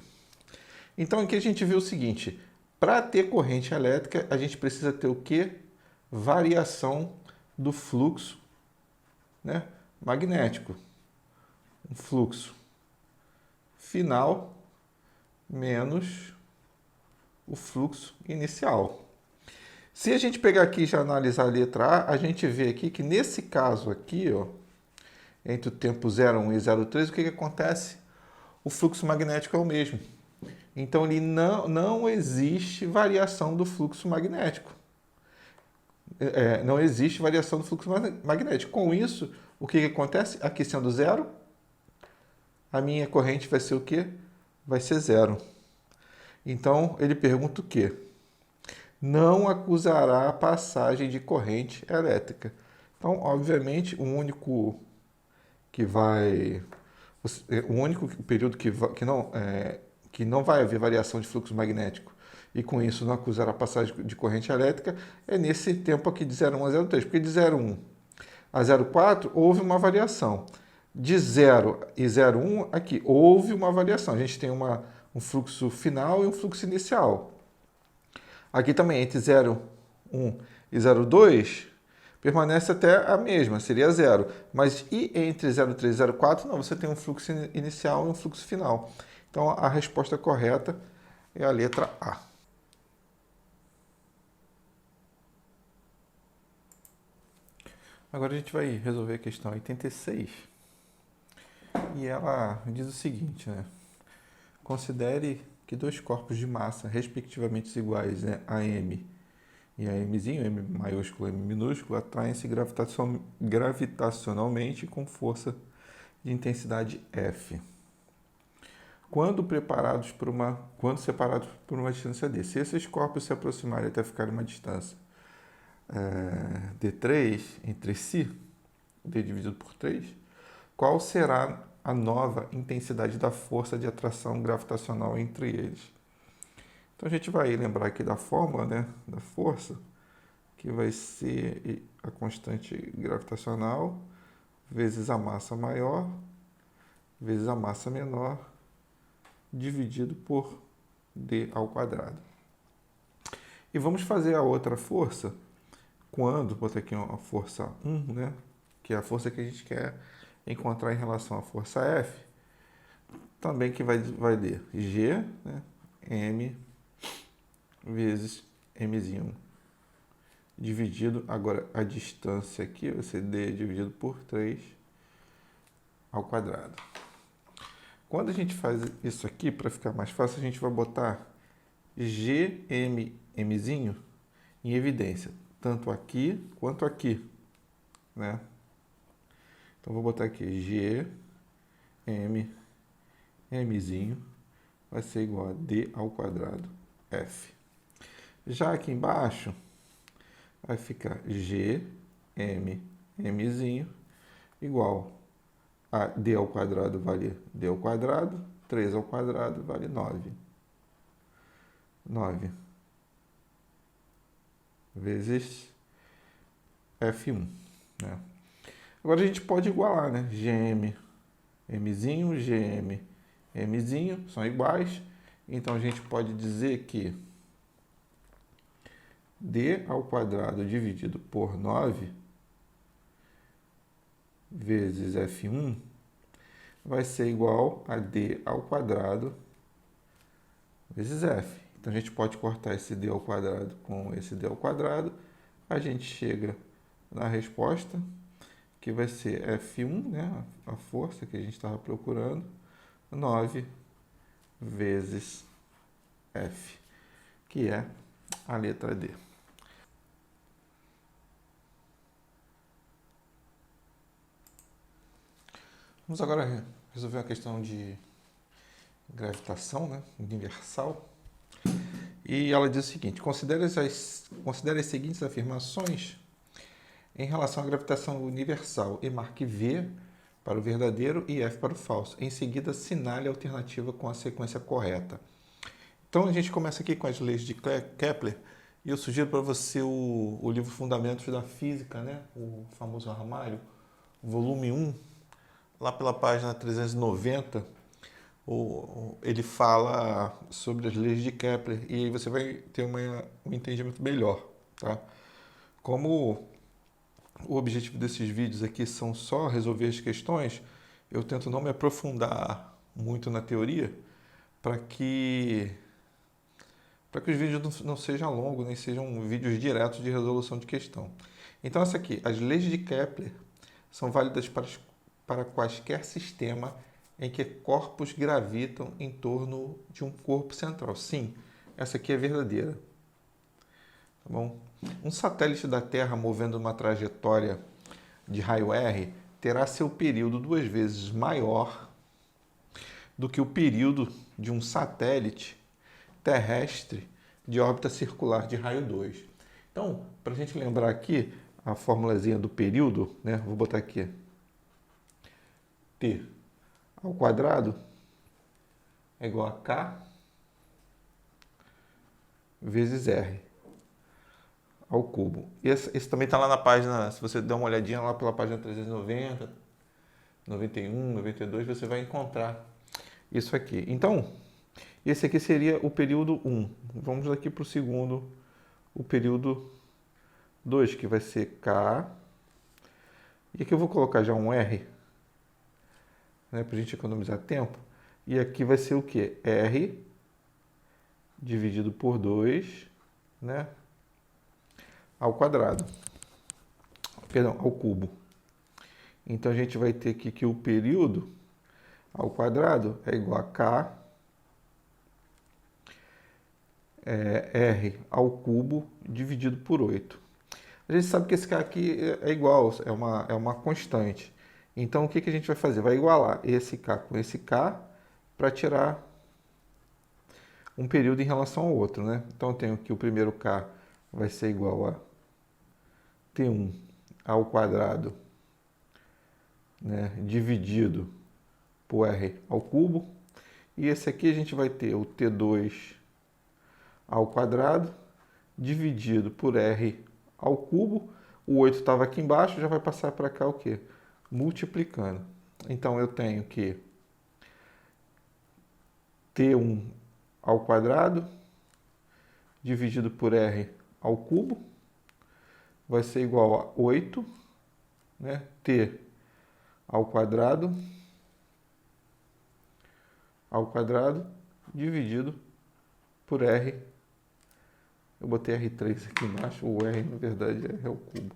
A: Então, aqui a gente vê o seguinte: para ter corrente elétrica, a gente precisa ter o quê? Variação do fluxo, né, magnético. Um fluxo final menos o fluxo inicial. Se a gente pegar aqui e já analisar a letra A, a gente vê aqui que nesse caso aqui, ó, entre o tempo 0,1 e 0,3, o que acontece? O fluxo magnético é o mesmo. Então, ele não existe variação do fluxo magnético. Não existe variação do fluxo magnético. Com isso, o que acontece? Aqui sendo zero, a minha corrente vai ser o quê? Vai ser zero. Então, ele pergunta o quê? Não acusará a passagem de corrente elétrica. Então, obviamente, o único período que não vai haver variação de fluxo magnético e com isso não acusará a passagem de corrente elétrica é nesse tempo aqui de 0,1 a 0,3, porque de 0,1 a 0,4 houve uma variação. De 0 e 0,1 aqui houve uma variação. A gente tem um fluxo final e um fluxo inicial. Aqui também entre 0,1 e 0,2 permanece até a mesma, seria 0. Mas e entre 0,3 e 0,4, não, você tem um fluxo inicial e um fluxo final. Então, a resposta correta é a letra A. Agora a gente vai resolver a questão 86. E ela diz o seguinte, né? Considere que dois corpos de massa, respectivamente iguais, né, a M e a Mzinho, M maiúsculo e M minúsculo, atraem-se gravitacionalmente com força de intensidade F. Quando separados por uma distância D. Se esses corpos se aproximarem até ficar uma distância D3 entre si, D dividido por 3, qual será a nova intensidade da força de atração gravitacional entre eles. Então a gente vai lembrar aqui da fórmula, né, da força, que vai ser a constante gravitacional vezes a massa maior vezes a massa menor dividido por d ao quadrado. E vamos fazer a outra força quando, vou botar aqui uma força 1, né, que é a força que a gente quer encontrar em relação à força F, também que vai ler G, né, M vezes Mzinho dividido, agora a distância aqui vai ser D dividido por 3 ao quadrado. Quando a gente faz isso aqui, para ficar mais fácil, a gente vai botar Mzinho em evidência, tanto aqui quanto aqui, né? Então, vou botar aqui Mzinho vai ser igual a D ao quadrado F. Já aqui embaixo, vai ficar Mzinho igual a D ao quadrado vale D ao quadrado, 3 ao quadrado vale 9. 9 vezes F1, né? Agora a gente pode igualar, né? Mzinho, Mzinho são iguais. Então a gente pode dizer que D ao quadrado dividido por 9 vezes F1 vai ser igual a D ao quadrado vezes F. Então a gente pode cortar esse D ao quadrado com esse D ao quadrado. A gente chega na resposta, que vai ser F1, né, a força que a gente estava procurando, 9 vezes F, que é a letra D. Vamos agora resolver a questão de gravitação, né, universal. E ela diz o seguinte: considere as seguintes afirmações em relação à gravitação universal e marque V para o verdadeiro e F para o falso. Em seguida, assinale a alternativa com a sequência correta. Então, a gente começa aqui com as leis de Kepler e eu sugiro para você o livro Fundamentos da Física, né? O famoso armário, volume 1, lá pela página 390, ele fala sobre as leis de Kepler e aí você vai ter um entendimento melhor, tá? Como o objetivo desses vídeos aqui são só resolver as questões, eu tento não me aprofundar muito na teoria para que os vídeos não sejam longos, nem sejam vídeos diretos de resolução de questão. Então, essa aqui, as leis de Kepler são válidas para quaisquer sistema em que corpos gravitam em torno de um corpo central. Sim, essa aqui é verdadeira. Tá bom? Um satélite da Terra movendo uma trajetória de raio R terá seu período 2 vezes maior do que o período de um satélite terrestre de órbita circular de raio 2. Então, para a gente lembrar aqui a formulazinha do período, né? Vou botar aqui T ao quadrado é igual a K vezes R ao cubo. Esse também está lá na página, se você der uma olhadinha lá pela página 390, 91, 92, você vai encontrar isso aqui. Então, esse aqui seria o período 1. Vamos aqui para o segundo, o período 2, que vai ser K. E aqui eu vou colocar já um R, né, para a gente economizar tempo. E aqui vai ser o quê? R dividido por 2, né, ao quadrado. Perdão, ao cubo. Então a gente vai ter aqui que o período ao quadrado é igual a K R ao cubo dividido por 8. A gente sabe que esse K aqui é igual, é uma constante. Então o que a gente vai fazer? Vai igualar esse K com esse K para tirar um período em relação ao outro, né? Então eu tenho que o primeiro K vai ser igual a T1 ao quadrado, né, dividido por R ao cubo. E esse aqui a gente vai ter o T2 ao quadrado dividido por R ao cubo. O 8 estava aqui embaixo, já vai passar para cá o quê? Multiplicando. Então, eu tenho que T1 ao quadrado dividido por R ao cubo vai ser igual a 8, né? T ao quadrado dividido por R. Eu botei R3 aqui embaixo, o R na verdade é ao cubo.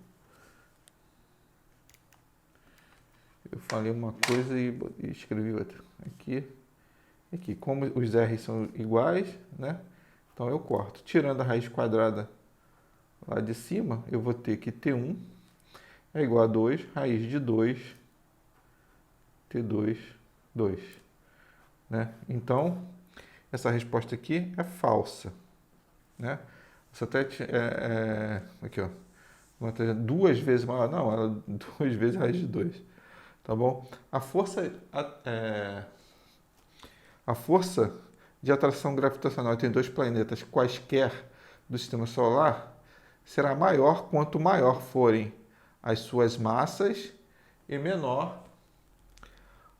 A: Eu falei uma coisa e escrevi outra. Aqui, como os R são iguais, né? Então eu corto. Tirando a raiz quadrada lá de cima, eu vou ter que T1 é igual a 2, raiz de 2, T2, 2. Né? Então, essa resposta aqui é falsa. Né? Você até aqui, ó, duas vezes maior. Não, ela é 2 vezes raiz de 2. Tá bom? A força de atração gravitacional entre dois planetas quaisquer do sistema solar será maior quanto maior forem as suas massas e menor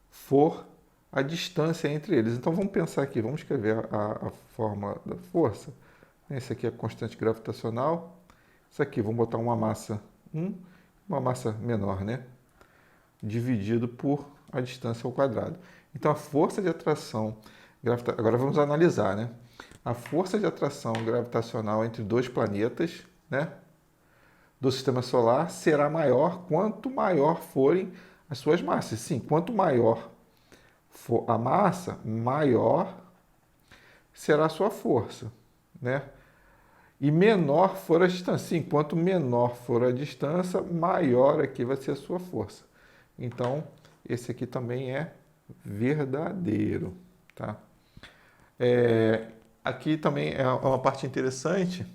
A: for a distância entre eles. Então vamos pensar aqui, vamos escrever a forma da força. Esse aqui é a constante gravitacional. Isso aqui, vamos botar uma massa 1, uma massa menor, né? Dividido por a distância ao quadrado. Então a força de atração gravitacional, agora vamos analisar, né? A força de atração gravitacional entre dois planetas, né, do sistema solar será maior quanto maior forem as suas massas. Sim, quanto maior for a massa, maior será a sua força, né? E menor for a distância. Sim, quanto menor for a distância, maior aqui vai ser a sua força. Então, esse aqui também é verdadeiro, tá? Aqui também é uma parte interessante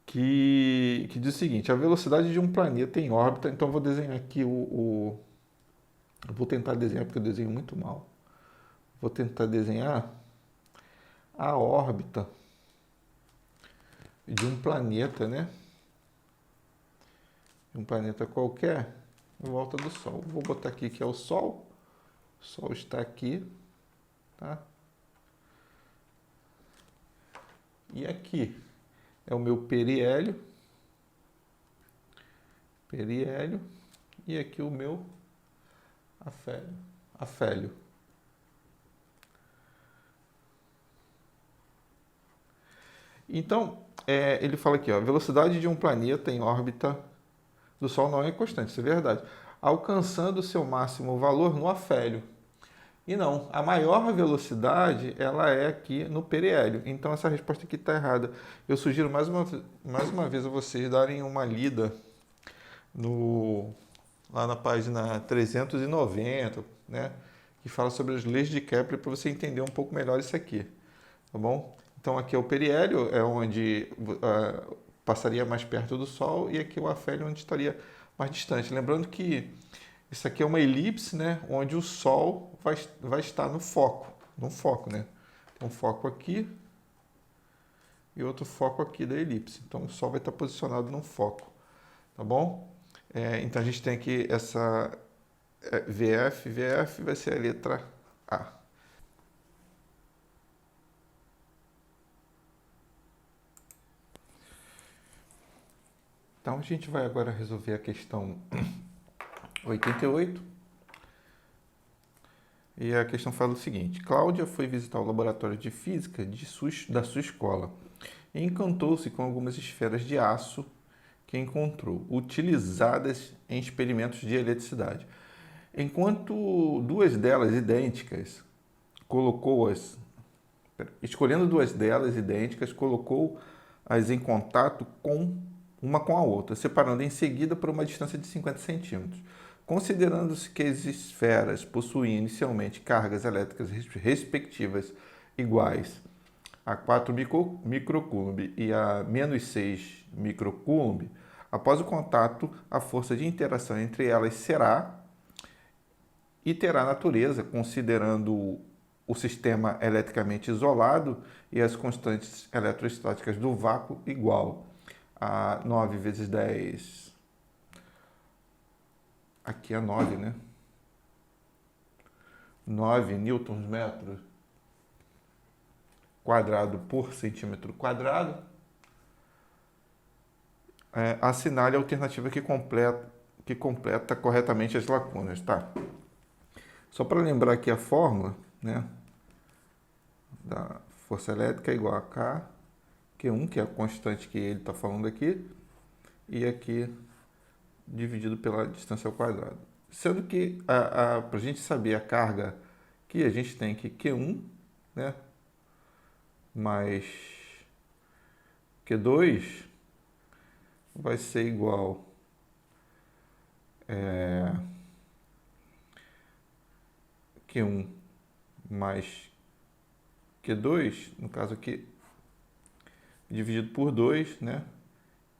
A: que diz o seguinte: a velocidade de um planeta em órbita. Então, eu vou desenhar aqui eu vou tentar desenhar, porque eu desenho muito mal. Vou tentar desenhar a órbita de um planeta, né? De um planeta qualquer em volta do Sol. Vou botar aqui que é o Sol. O Sol está aqui, tá? E aqui é o meu periélio. E aqui o meu afélio. Então, ele fala aqui, ó, a velocidade de um planeta em órbita do Sol não é constante, isso é verdade, alcançando seu máximo valor no afélio. E não, a maior velocidade, ela é aqui no periélio. Então, essa resposta aqui está errada. Eu sugiro mais uma vez a vocês darem uma lida lá na página 390, né? Que fala sobre as leis de Kepler, para você entender um pouco melhor isso aqui, tá bom? Então, aqui é o periélio, é onde passaria mais perto do Sol, e aqui o afélio, onde estaria mais distante. Lembrando que isso aqui é uma elipse, né, onde o Sol vai estar no foco, né? Tem um foco aqui e outro foco aqui da elipse. Então, o Sol vai estar posicionado no foco, tá bom? Então, a gente tem aqui essa VF vai ser a letra A. Então, a gente vai agora resolver a questão 88. E a questão fala o seguinte: Cláudia foi visitar o laboratório de física da sua escola e encantou-se com algumas esferas de aço que encontrou, utilizadas em experimentos de eletricidade. Enquanto duas delas idênticas, escolhendo duas delas idênticas, colocou-as em contato uma com a outra, separando em seguida por uma distância de 50 centímetros. Considerando-se que as esferas possuíam inicialmente cargas elétricas respectivas iguais a 4 microcoulomb e a menos 6 microcoulomb, após o contato, a força de interação entre elas será, e terá natureza, considerando o sistema eletricamente isolado e as constantes eletrostáticas do vácuo igual a 9 vezes 10. Aqui é 9, né? 9 newtons metro quadrado por centímetro quadrado. Assinale a alternativa que completa corretamente as lacunas, tá? Só para lembrar aqui a fórmula, né, da força elétrica é igual a K, Q1, que é a constante que ele está falando aqui, e aqui dividido pela distância ao quadrado. Sendo que, para a gente saber a carga que a gente tem aqui, Q1, né, mais Q2, vai ser igual Q1 mais Q2, no caso aqui, dividido por 2, né?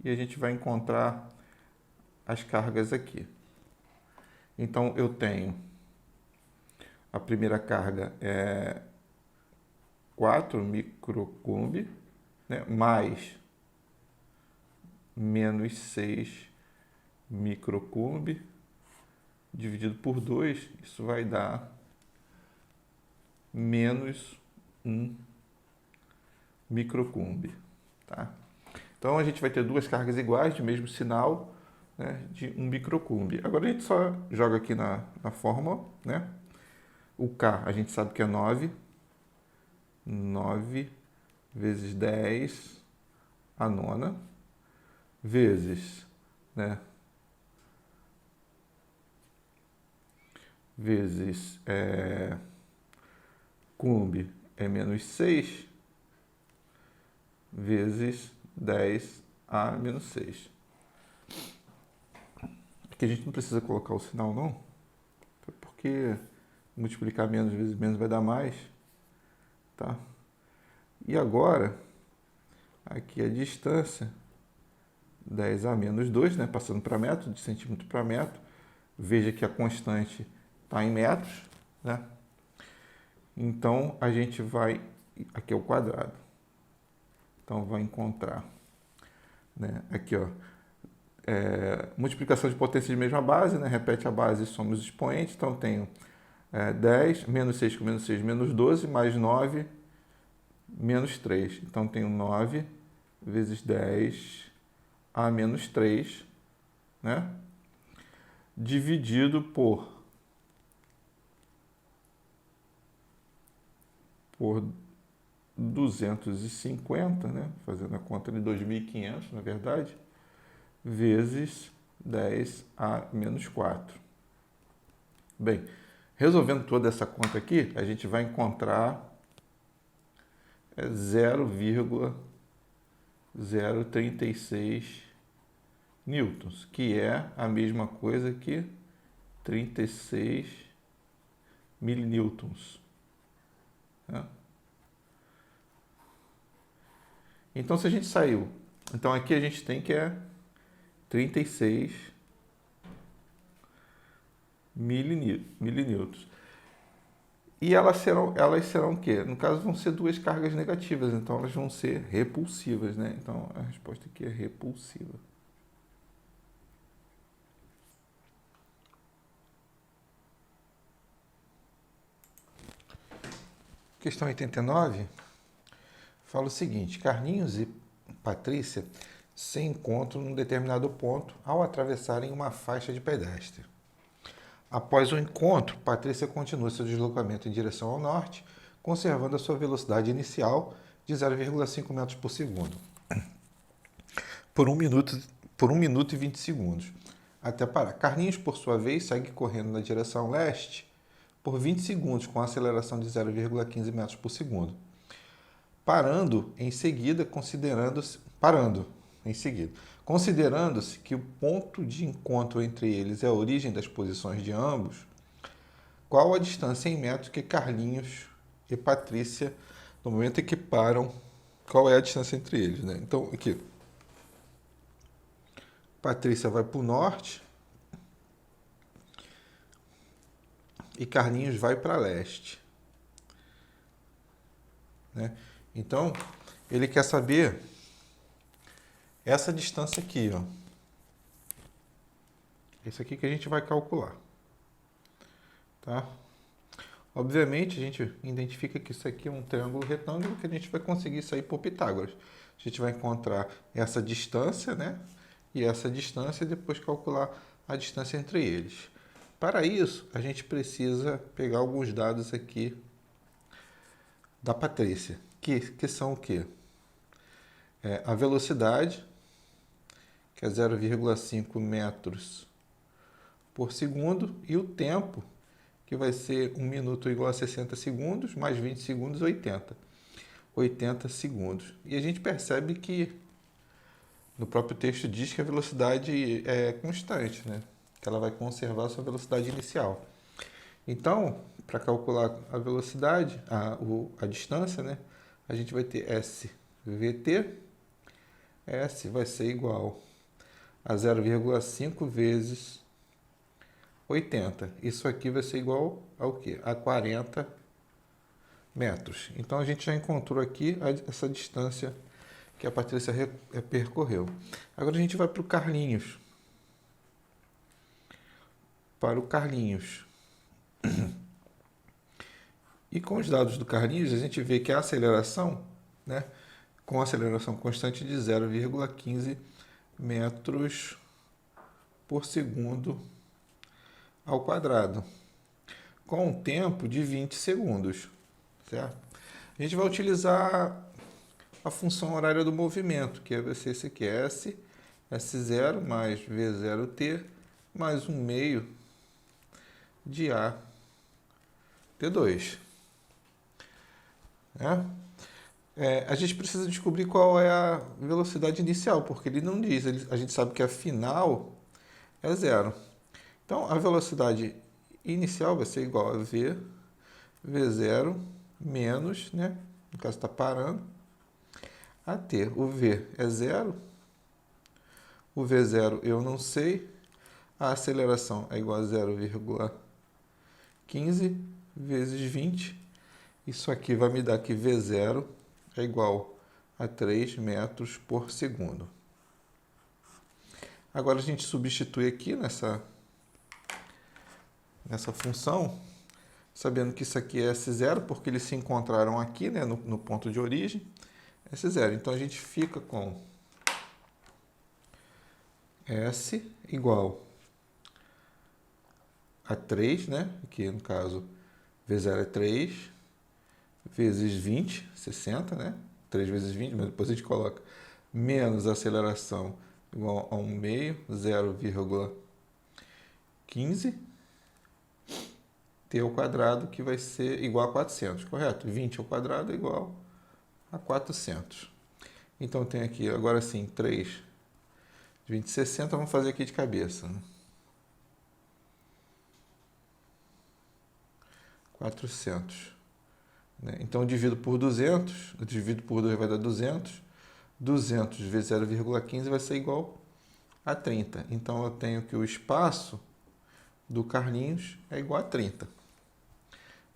A: E a gente vai encontrar as cargas aqui. Então, eu tenho a primeira carga é 4 microcoulomb, né? Mais menos 6 microcoulomb, dividido por 2, isso vai dar menos 1 microcoulomb, tá? Então, a gente vai ter duas cargas iguais, de mesmo sinal, né, de 1 microcoulomb. Agora, a gente só joga aqui na fórmula, né? O K, a gente sabe que é 9. 9 vezes 10 a nona, vezes, né? Vezes coulomb é menos 6, vezes 10 a menos 6. Aqui a gente não precisa colocar o sinal, não, porque multiplicar menos vezes menos vai dar mais, tá? E agora, aqui a distância, 10 a menos 2, né? Passando para metro, de centímetro para metro. Veja que a constante está em metros, né? Então, a gente vai... Aqui é o quadrado. Então, vai encontrar, né? Aqui, ó. Multiplicação de potência de mesma base, né? Repete a base e soma os expoentes. Então, tenho 10, menos 6 com menos 6, menos 12, mais 9, menos 3. Então, tenho 9 vezes 10 a menos 3, né? Dividido por 250, né? Fazendo a conta de 2.500, na verdade, vezes 10 a menos 4. Bem, resolvendo toda essa conta aqui, a gente vai encontrar 0,036 newtons, que é a mesma coisa que 36 milinewtons. Né? Então, se a gente saiu... Então, aqui a gente tem que 36 milinewtons. E elas serão o quê? No caso, vão ser duas cargas negativas, então elas vão ser repulsivas, né? Então, a resposta aqui é repulsiva. Questão 89 fala o seguinte: Carlinhos e Patrícia se encontram num determinado ponto ao atravessarem uma faixa de pedestre. Após o encontro, Patrícia continua seu deslocamento em direção ao norte, conservando a sua velocidade inicial de 0,5 metros por segundo, por 1 minuto e 20 segundos, até parar. Carlinhos, por sua vez, segue correndo na direção leste por 20 segundos, com aceleração de 0,15 metros por segundo, parando em seguida, considerando-se que o ponto de encontro entre eles é a origem das posições de ambos. Qual a distância em metros que Carlinhos e Patrícia, no momento em que param, qual é a distância entre eles, né? Então, aqui, Patrícia vai para o norte e Carlinhos vai para leste. Né? Então, ele quer saber essa distância aqui, ó. Isso aqui que a gente vai calcular. Tá? Obviamente, a gente identifica que isso aqui é um triângulo retângulo que a gente vai conseguir sair por Pitágoras. A gente vai encontrar essa distância, né? E essa distância e depois calcular a distância entre eles. Para isso, a gente precisa pegar alguns dados aqui da Patrícia, que são o quê? A velocidade, que é 0,5 metros por segundo, e o tempo, que vai ser 1 minuto igual a 60 segundos, mais 20 segundos, 80 segundos. E a gente percebe que no próprio texto diz que a velocidade é constante, né? Que ela vai conservar a sua velocidade inicial. Então, para calcular a velocidade, a distância, né? A gente vai ter SVT. S vai ser igual a 0,5 vezes 80. Isso aqui vai ser igual ao quê? A 40 metros. Então, a gente já encontrou aqui essa distância que a Patrícia percorreu. Agora a gente vai para o Carlinhos. Para o Carlinhos. E com os dados do Carlinhos, a gente vê que a aceleração, né, com aceleração constante de 0,15 metros por segundo ao quadrado, com um tempo de 20 segundos, certo? A gente vai utilizar a função horária do movimento, que vai ser esse aqui, S0 mais V0t mais 1 meio de A T2. A gente precisa descobrir qual é a velocidade inicial, porque ele não diz, a gente sabe que a final é 0. Então, a velocidade inicial vai ser igual a V0 menos, né? No caso está parando, a T. O V é 0, o V0 eu não sei, a aceleração é igual a 0,15 vezes 20. Isso aqui vai me dar que V0 é igual a 3 metros por segundo. Agora a gente substitui aqui nessa função, sabendo que isso aqui é S0, porque eles se encontraram aqui, né, no ponto de origem, S0. Então a gente fica com S igual a 3, né? Aqui no caso V0 é 3, vezes 20, 60, né? 3 vezes 20, mas depois a gente coloca menos a aceleração igual a 1 meio, 0,15, t ao quadrado, que vai ser igual a 400, correto? 20 ao quadrado é igual a 400. Então tem aqui, agora sim, 3, 20, 60, vamos fazer aqui de cabeça, né? 400. Então, eu divido por 200, eu divido por 2 vai dar 200. 200 vezes 0,15 vai ser igual a 30. Então, eu tenho que o espaço do Carlinhos é igual a 30.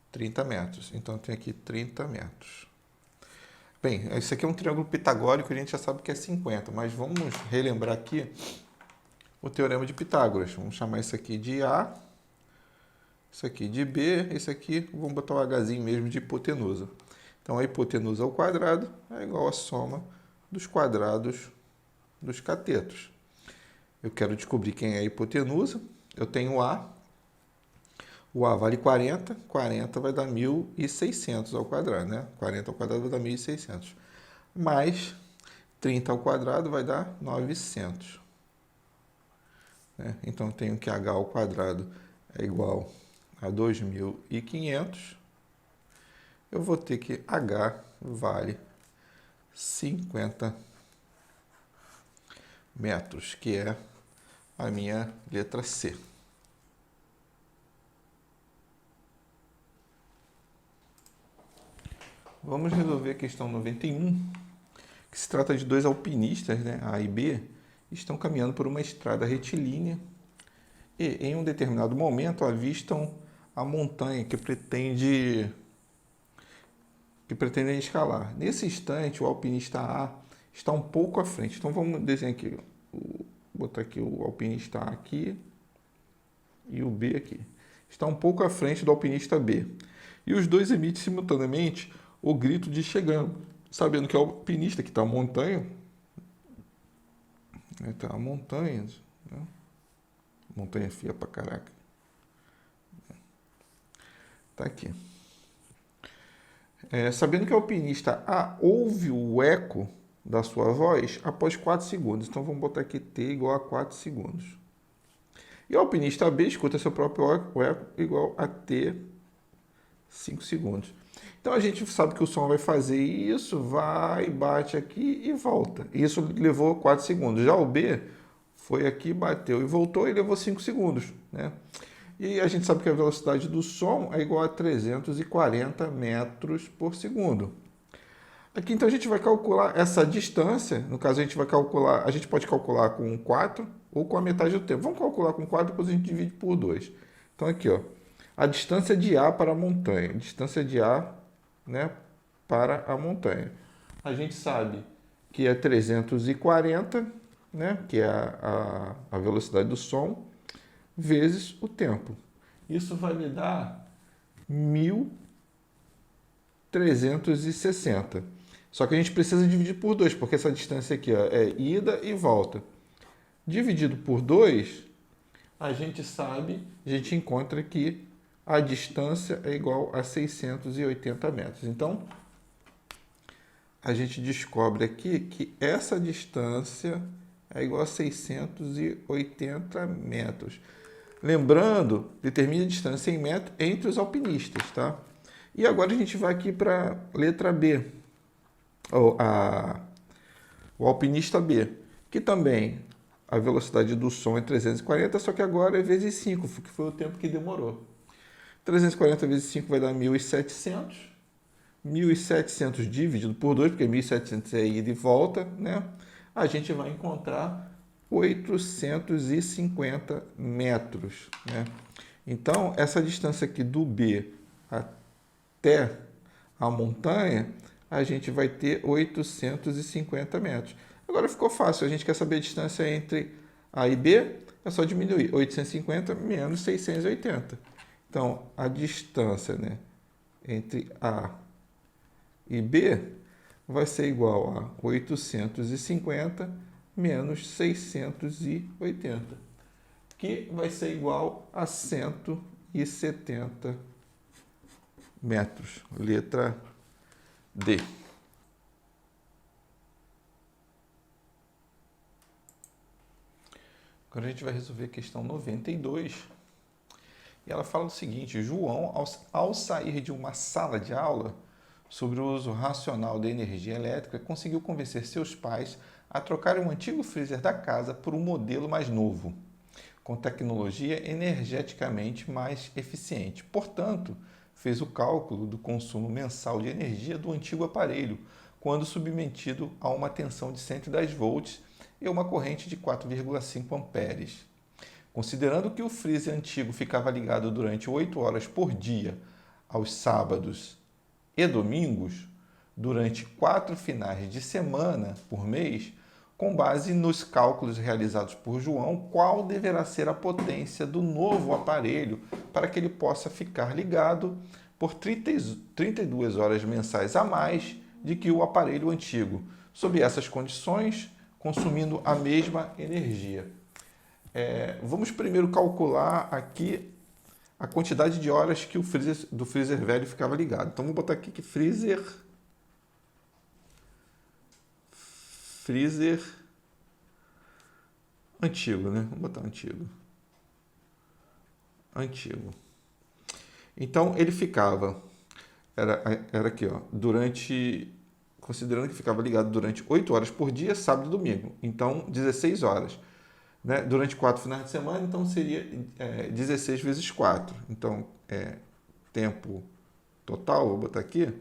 A: 30 metros. Então, eu tenho aqui 30 metros. Bem, esse aqui é um triângulo pitagórico, a gente já sabe que é 50, mas vamos relembrar aqui o teorema de Pitágoras. Vamos chamar isso aqui de A, isso aqui de B, esse aqui, vamos botar o Hzinho mesmo de hipotenusa. Então, a hipotenusa ao quadrado é igual à soma dos quadrados dos catetos. Eu quero descobrir quem é a hipotenusa. Eu tenho A. O A vale 40. 40 vai dar 1.600 ao quadrado, né? 40 ao quadrado vai dar 1.600. Mais 30 ao quadrado vai dar 900. Então, eu tenho que H ao quadrado é igual a 2.500, eu vou ter que H vale 50 metros, que é a minha letra C. Vamos resolver a questão 91, que se trata de dois alpinistas, né, A e B, estão caminhando por uma estrada retilínea e, em um determinado momento, avistam a montanha que pretende escalar. Nesse instante, o alpinista A está um pouco à frente. Então vamos desenhar aqui, botar aqui o alpinista A aqui e o B aqui. Está um pouco à frente do alpinista B. E os dois emitem simultaneamente o grito de chegando, sabendo que o alpinista que está a montanha, está a montanha, né? Montanha feia pra caraca. Tá aqui. Sabendo que o alpinista A ouve o eco da sua voz após 4 segundos. Então vamos botar aqui T igual a 4 segundos. E o alpinista B escuta seu próprio eco igual a T 5 segundos. Então a gente sabe que o som vai fazer isso, vai, bate aqui e volta. Isso levou 4 segundos. Já o B foi aqui, bateu e voltou e levou 5 segundos, né? E a gente sabe que a velocidade do som é igual a 340 metros por segundo. Aqui então a gente vai calcular essa distância, no caso a gente pode calcular com 4 ou com a metade do tempo. Vamos calcular com 4, depois a gente divide por 2. Então aqui, ó, a distância de A para a montanha, distância de A, né, para a montanha. A gente sabe que é 340, né, que é a velocidade do som, vezes o tempo. Isso vai me dar 1.360. Só que a gente precisa dividir por 2, porque essa distância aqui, ó, é ida e volta. Dividido por 2, a gente encontra que a distância é igual a 680 metros. Então, a gente descobre aqui que essa distância é igual a 680 metros. Lembrando, determine a distância em metros entre os alpinistas, tá? E agora a gente vai aqui para a letra B, o alpinista B, que também a velocidade do som é 340, só que agora é vezes 5, que foi o tempo que demorou. 340 vezes 5 vai dar 1.700. 1.700 dividido por 2, porque 1.700 é ida e volta, né? A gente vai encontrar 850 metros, né? Então, essa distância aqui do B até a montanha, a gente vai ter 850 metros. Agora ficou fácil, a gente quer saber a distância entre A e B, é só diminuir 850 menos 680. Então, a distância, né, entre A e B vai ser igual a 850 menos 680, que vai ser igual a 170 metros. Letra D. Agora a gente vai resolver a questão 92. E ela fala o seguinte: João, ao sair de uma sala de aula sobre o uso racional da energia elétrica, conseguiu convencer seus pais a trocar um antigo freezer da casa por um modelo mais novo, com tecnologia energeticamente mais eficiente. Portanto, fez o cálculo do consumo mensal de energia do antigo aparelho, quando submetido a uma tensão de 110 volts e uma corrente de 4,5 amperes. Considerando que o freezer antigo ficava ligado durante 8 horas por dia, aos sábados e domingos, durante 4 finais de semana por mês, com base nos cálculos realizados por João, qual deverá ser a potência do novo aparelho para que ele possa ficar ligado por 32 horas mensais a mais de que o aparelho antigo, sob essas condições, consumindo a mesma energia. Vamos primeiro calcular aqui a quantidade de horas que o freezer velho ficava ligado. Então, vou botar aqui que freezer antigo, né? Vamos botar antigo. Então, ele ficava, era aqui, ó, considerando que ficava ligado durante 8 horas por dia, sábado e domingo. Então, 16 horas. Né? Durante 4 finais de semana, então seria 16 vezes 4. Então, tempo total, vou botar aqui,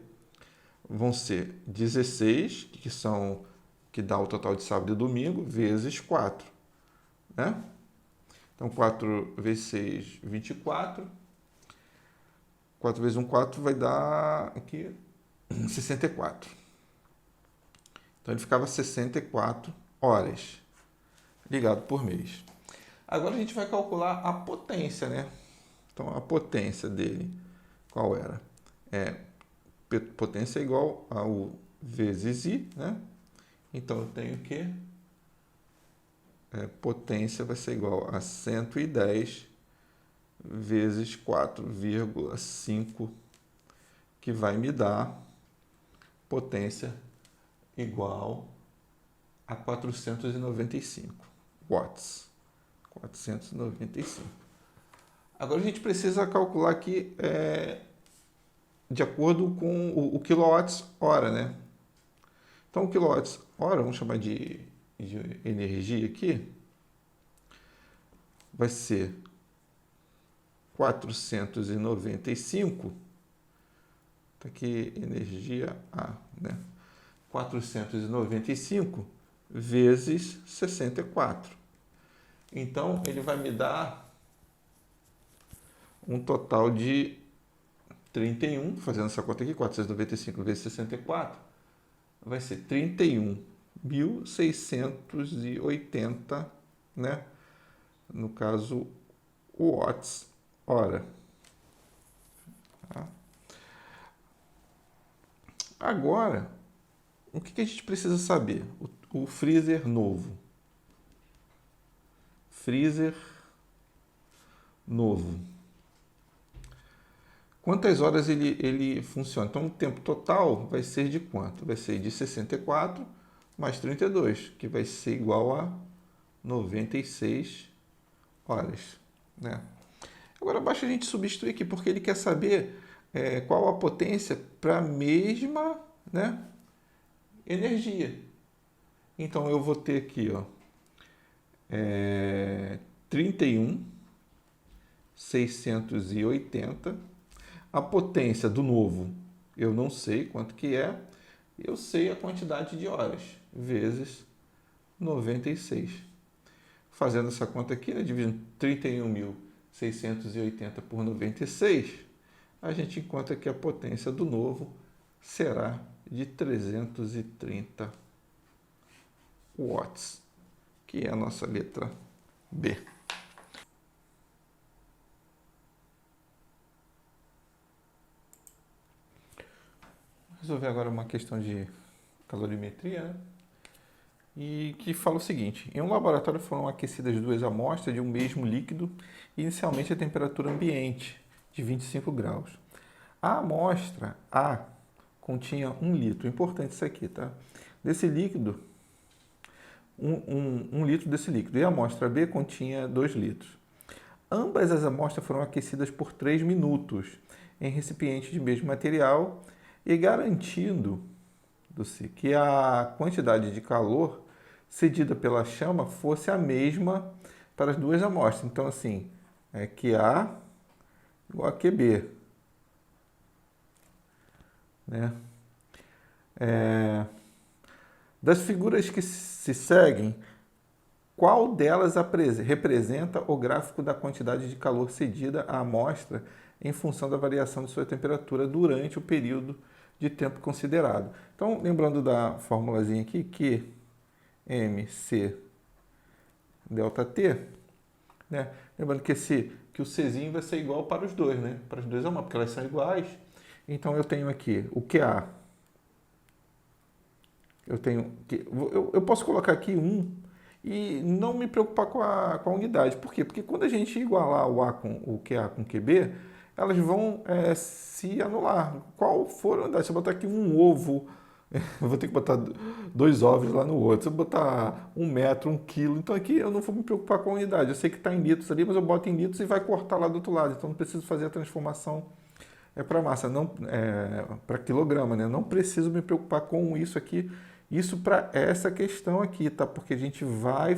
A: vão ser 16, que dá o total de sábado e domingo, vezes 4. Né? Então, 4 vezes 6, 24. 4 vezes 1, 4 vai dar aqui 64. Então ele ficava 64 horas ligado por mês. Agora a gente vai calcular a potência, né? Então a potência dele, qual era? Potência é igual a U vezes I, né? Então eu tenho que potência vai ser igual a 110 vezes 4,5, que vai me dar potência igual a 495 watts. 495. Agora a gente precisa calcular aqui de acordo com o quilowatts-hora, né? Então, o quilowatts-hora, vamos chamar de energia aqui, vai ser 495, tá aqui energia A, né? 495 vezes 64. Então, ele vai me dar um total de 31, fazendo essa conta aqui, 495 vezes 64, vai ser 31.680, né? No caso, watts hora. Tá? Agora, o que a gente precisa saber? O freezer novo. Freezer novo. Quantas horas ele funciona? Então, o tempo total vai ser de quanto? Vai ser de 64 mais 32, que vai ser igual a 96 horas, né? Agora, basta a gente substituir aqui, porque ele quer saber qual a potência para a mesma, né, energia. Então, eu vou ter aqui, ó, 31.680. A potência do novo, eu não sei quanto que é, eu sei a quantidade de horas, vezes 96. Fazendo essa conta aqui, né, dividindo 31.680 por 96, a gente encontra que a potência do novo será de 330 watts, que é a nossa letra B. Resolver agora uma questão de calorimetria, né? E que fala o seguinte: em um laboratório foram aquecidas duas amostras de um mesmo líquido, inicialmente a temperatura ambiente, de 25 graus. A amostra A continha 1 litro, importante isso aqui, tá? Desse líquido, um litro desse líquido, e a amostra B continha 2 litros. Ambas as amostras foram aquecidas por 3 minutos em recipientes de mesmo material e garantindo-se que a quantidade de calor cedida pela chama fosse a mesma para as duas amostras. Então, assim, QA igual a QB, né? Das figuras que se seguem, qual delas representa o gráfico da quantidade de calor cedida à amostra em função da variação de sua temperatura durante o período de tempo considerado? Então, lembrando da formulazinha aqui, Q, MC, delta T, né? Lembrando que o Czinho vai ser igual para os dois, né? Para as duas amostras, porque elas são iguais. Então, eu tenho aqui o QA. Eu posso colocar aqui 1 e não me preocupar com a unidade. Por quê? Porque quando a gente igualar o QA com o QB, elas vão se anular. Qual for a unidade? Se eu botar aqui um ovo, eu vou ter que botar 2 ovos lá no outro. Se eu botar 1 metro, 1 quilo, então aqui eu não vou me preocupar com a unidade. Eu sei que está em litros ali, mas eu boto em litros e vai cortar lá do outro lado. Então não preciso fazer a transformação para massa, não para quilograma, né? Não preciso me preocupar com isso aqui. Isso para essa questão aqui, tá? Porque a gente vai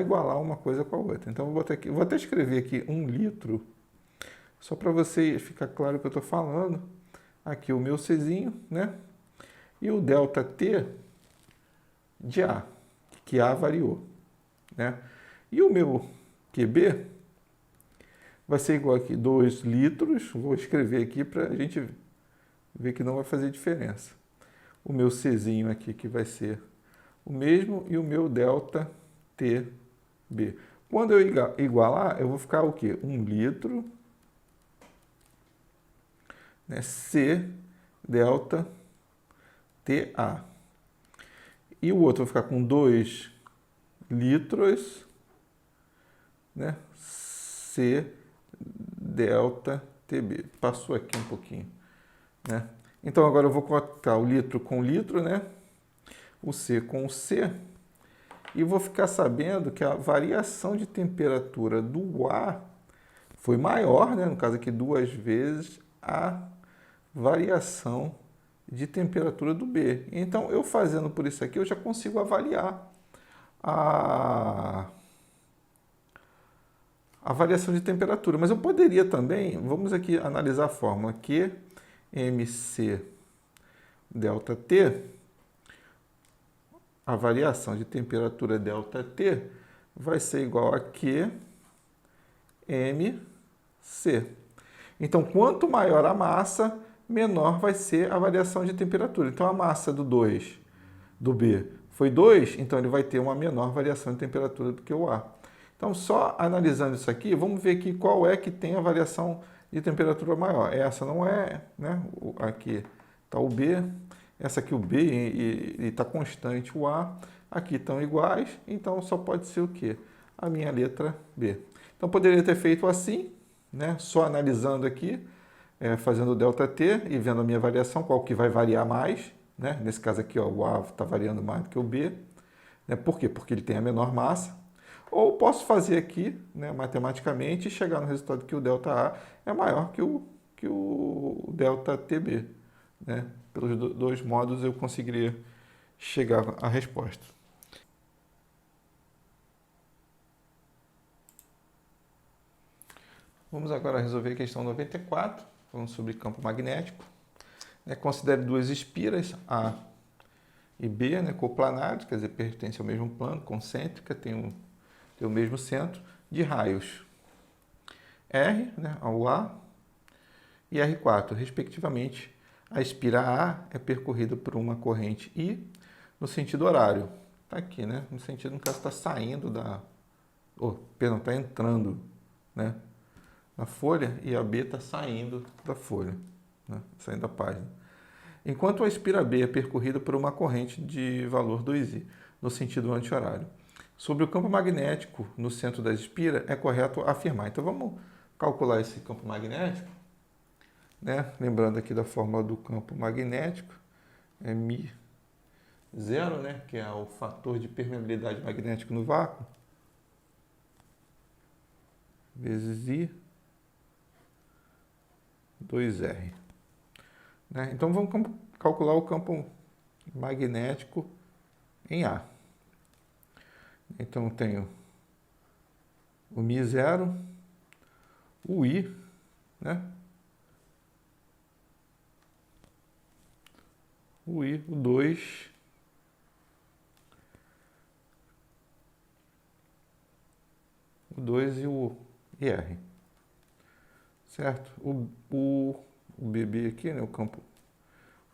A: igualar uma coisa com a outra. Então, eu vou botar aqui, vou até escrever aqui 1 litro, só para você ficar claro o que eu estou falando. Aqui o meu Czinho, né? E o delta T de A, que A variou, né? E o meu QB vai ser igual aqui 2 litros, vou escrever aqui para a gente ver que não vai fazer diferença. O meu Czinho aqui que vai ser o mesmo e o meu ΔTB. Quando eu igualar, eu vou ficar o quê? 1 litro, né, C ΔTA. E o outro vai ficar com 2 litros, né, C ΔTB. Passou aqui um pouquinho, né? Então agora eu vou colocar o litro com litro, né? O C com o C. E vou ficar sabendo que a variação de temperatura do A foi maior, né? No caso aqui, 2 vezes a variação de temperatura do B. Então, eu fazendo por isso aqui, eu já consigo avaliar a variação de temperatura. Mas eu poderia também, vamos aqui analisar a fórmula Q MC ΔT, a variação de temperatura ΔT vai ser igual a Q MC. Então, quanto maior a massa, menor vai ser a variação de temperatura. Então, a massa do B foi 2, então ele vai ter uma menor variação de temperatura do que o A. Então, só analisando isso aqui, vamos ver aqui qual é que tem a variação de temperatura maior. Essa não é, né? Aqui está o B, essa aqui o B e está constante o A. Aqui estão iguais, então só pode ser o quê? A minha letra B. Então, poderia ter feito assim, né? Só analisando aqui, fazendo o ΔT e vendo a minha variação, qual que vai variar mais, né? Nesse caso aqui, ó, o A está variando mais do que o B. Né? Por quê? Porque ele tem a menor massa. Ou posso fazer aqui, né, matematicamente, e chegar no resultado que o ΔA é maior que o ΔTB. Né? Pelos dois modos eu conseguiria chegar à resposta. Vamos agora resolver a questão 94, falando sobre campo magnético. Considere duas espiras, A e B, né, coplanares, quer dizer, pertencem ao mesmo plano, concêntrica, tem o mesmo centro, de raios R, né, ao A, e R4, respectivamente. A espira A é percorrida por uma corrente I no sentido horário. Está aqui, né? No sentido, no caso, está saindo da... perdão, está entrando, né, na folha, e a B está saindo da folha, né, saindo da página. Enquanto a espira B é percorrida por uma corrente de valor 2I, no sentido anti-horário. Sobre o campo magnético no centro da espira, é correto afirmar. Então, vamos calcular esse campo magnético. Né? Lembrando aqui da fórmula do campo magnético, é μ0, né? Que é o fator de permeabilidade magnética no vácuo, vezes I, 2R. Né? Então, vamos calcular o campo magnético em A. Então, eu tenho o μ0, o I, né? O I, o 2, e o IR. Certo? O BB aqui, né? O campo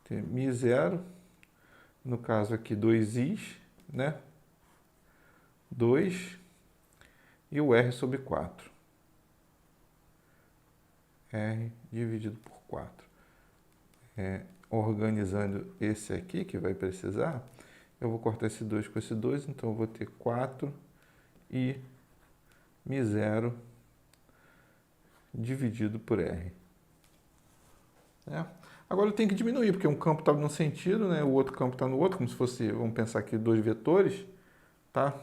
A: tem μ0, no caso aqui 2Is, né? 2 e o R sobre 4. R dividido por 4. Organizando esse aqui, que vai precisar, eu vou cortar esse 2 com esse 2, então eu vou ter 4 e μ0 dividido por R. Agora eu tenho que diminuir, porque um campo está num sentido, né? O outro campo está no outro, como se fosse, vamos pensar aqui, 2 vetores, tá?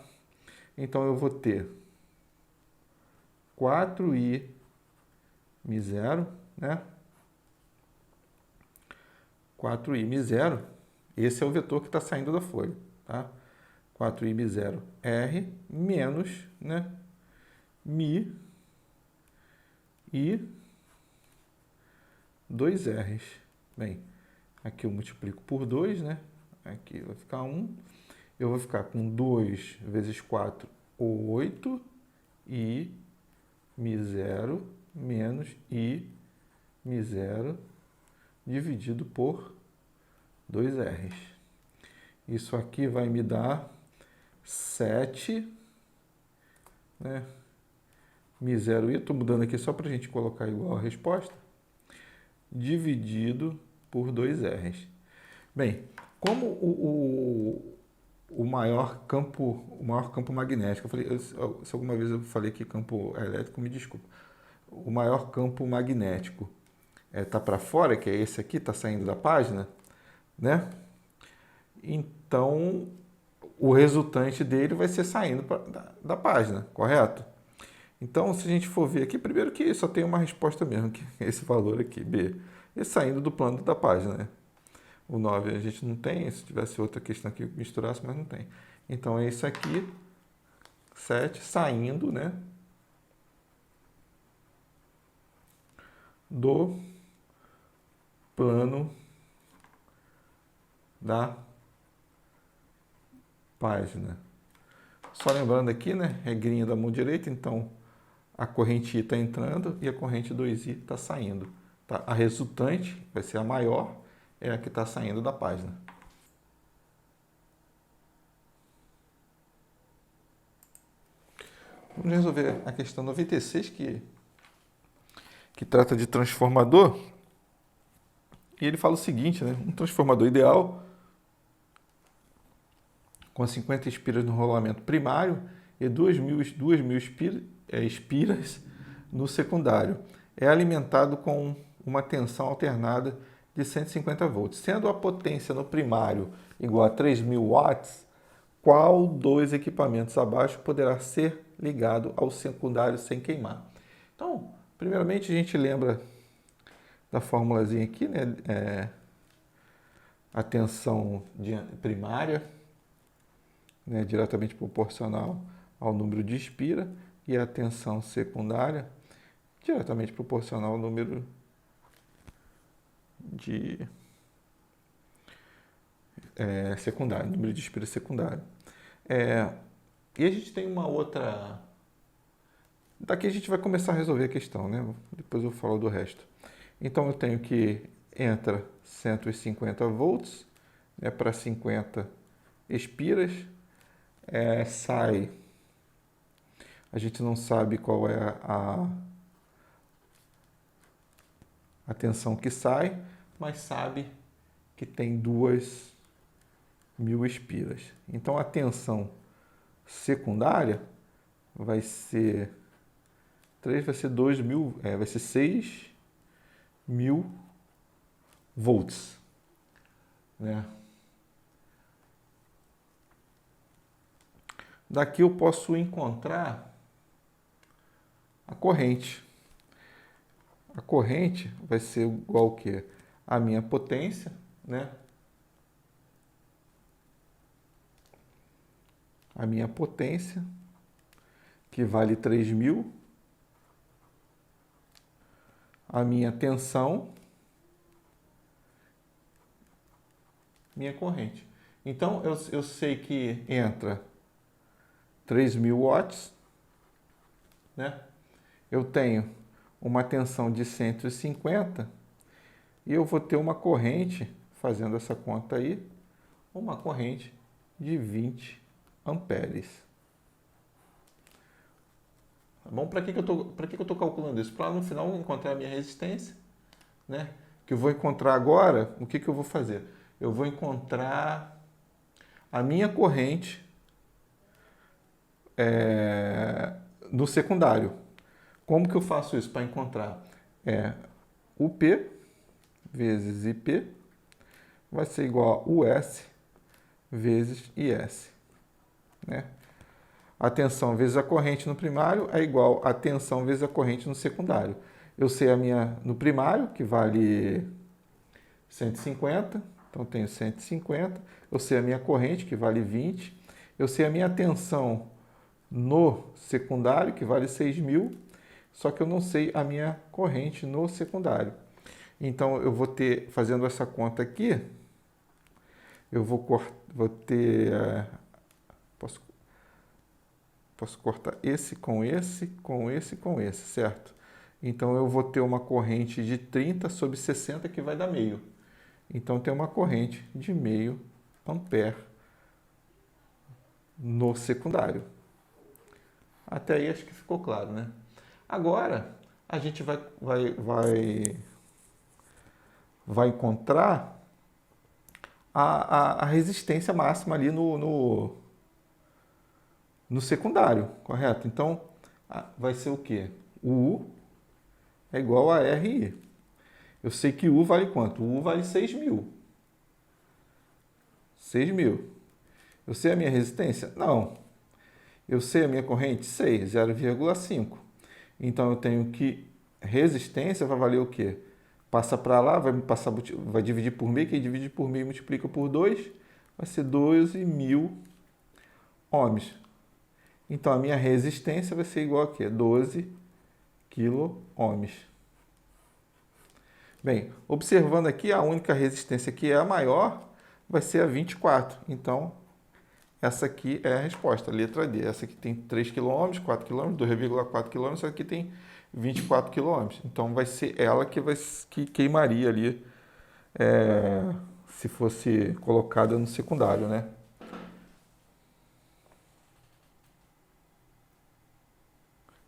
A: Então eu vou ter 4i μ0, né? 4i μ0, esse é o vetor que está saindo da folha, tá? 4i μ0 R menos, né? μ e 2R's. Bem, aqui eu multiplico por 2, né? Aqui vai ficar 1. Eu vou ficar com 2 vezes 4, 8 e μ0 menos I Mi0 dividido por 2Rs. Isso aqui vai me dar 7, né? Mi0I, estou mudando aqui só para a gente colocar igual a resposta, dividido por 2Rs. Bem, como o maior campo magnético, eu falei, se alguma vez eu falei que campo elétrico, me desculpa. O maior campo magnético está para fora, que é esse aqui, está saindo da página, né? Então, o resultante dele vai ser saindo da página, correto? Então, se a gente for ver aqui, primeiro que só tem uma resposta mesmo, que é esse valor aqui, B. E saindo do plano da página, né? O 9 a gente não tem, se tivesse outra questão aqui que misturasse, mas não tem. Então, é isso aqui, 7, saindo, né? Do plano da página. Só lembrando aqui, né? Regrinha da mão direita, então a corrente I está entrando e a corrente 2I está saindo. Tá? A resultante vai ser a maior, é a que está saindo da página. Vamos resolver a questão 96, que trata de transformador. E ele fala o seguinte, né? Um transformador ideal com 50 espiras no rolamento primário e 2.000 espiras no secundário. É alimentado com uma tensão alternada de 150 volts. Sendo a potência no primário igual a 3.000 watts, qual dos equipamentos abaixo poderá ser ligado ao secundário sem queimar? Então, primeiramente a gente lembra da formulazinha aqui, né? A tensão primária, né, diretamente proporcional ao número de espira, e a tensão secundária diretamente proporcional ao número de secundário, número de espira secundário. E a gente tem uma outra... Daqui a gente vai começar a resolver a questão, né? Depois eu falo do resto. Então eu tenho que entra 150 volts, né, para 50 espiras, sai, a gente não sabe qual é a tensão que sai, mas sabe que tem 2.000 espiras. Então a tensão secundária vai ser 3, vai ser 2.000, vai ser 6.000 volts, né? Daqui eu posso encontrar a corrente. A corrente vai ser igual ao quê? A minha potência, né? A minha potência, que vale 3.000. A minha tensão, minha corrente. Então, eu sei que entra 3.000 watts, né? Eu tenho uma tensão de 150 e eu vou ter uma corrente, fazendo essa conta aí, uma corrente de 20 amperes. Tá bom? Para que eu tô calculando isso? Para no final encontrar a minha resistência, né? Que eu vou encontrar agora, o que eu vou fazer? Eu vou encontrar a minha corrente no secundário. Como que eu faço isso para encontrar? UP vezes IP vai ser igual a US vezes IS, né? A tensão vezes a corrente no primário é igual a tensão vezes a corrente no secundário. Eu sei a minha no primário, que vale 150, então tenho 150. Eu sei a minha corrente, que vale 20. Eu sei a minha tensão no secundário, que vale 6.000, só que eu não sei a minha corrente no secundário. Então, eu vou ter, fazendo essa conta aqui, eu vou ter... Posso cortar esse com esse, com esse, com esse, certo? Então eu vou ter uma corrente de 30 sobre 60 que vai dar meio. Então tem uma corrente de meio ampere no secundário. Até aí acho que ficou claro, né? Agora a gente vai encontrar a resistência máxima ali no secundário, correto? Então vai ser o quê? O U é igual a RI. Eu sei que U vale quanto? O U vale 6.000. 6.000. Eu sei a minha resistência? Não. Eu sei a minha corrente? Sei, 0,5. Então eu tenho que resistência vai valer o quê? Passa para lá, vai dividir por meio, quem divide por meio multiplica por 2, vai ser 12.000 ohms. Então a minha resistência vai ser igual a quê? 12 kΩ. Bem, observando aqui, a única resistência que é a maior vai ser a 24. Então, essa aqui é a resposta, letra D. Essa aqui tem 3 km, 4 km, 2,4 km, essa aqui tem 24 km. Então, vai ser ela que queimaria ali se fosse colocada no secundário, né?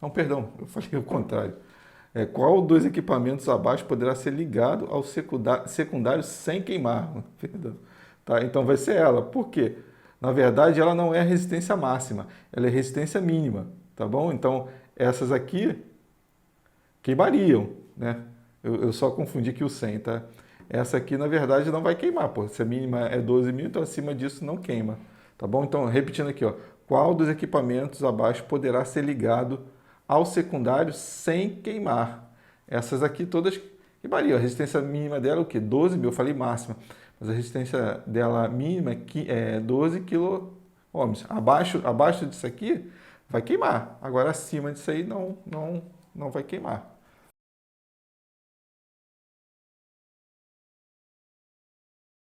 A: Não, perdão, eu falei o contrário. Qual dos equipamentos abaixo poderá ser ligado ao secundário sem queimar? Tá? Então vai ser ela. Por quê? Na verdade, ela não é resistência máxima, ela é resistência mínima, tá bom? Então, essas aqui queimariam, né? Eu só confundi aqui o 100, tá? Essa aqui, na verdade, não vai queimar, pô. Se a mínima é 12.000, então acima disso não queima, tá bom? Então, repetindo aqui, ó. Qual dos equipamentos abaixo poderá ser ligado ao secundário sem queimar? Essas aqui todas queimariam. A resistência mínima dela é o quê? 12.000, eu falei máxima. Mas a resistência dela mínima é 12 kΩ. Abaixo disso aqui vai queimar. Agora, acima disso aí não vai queimar.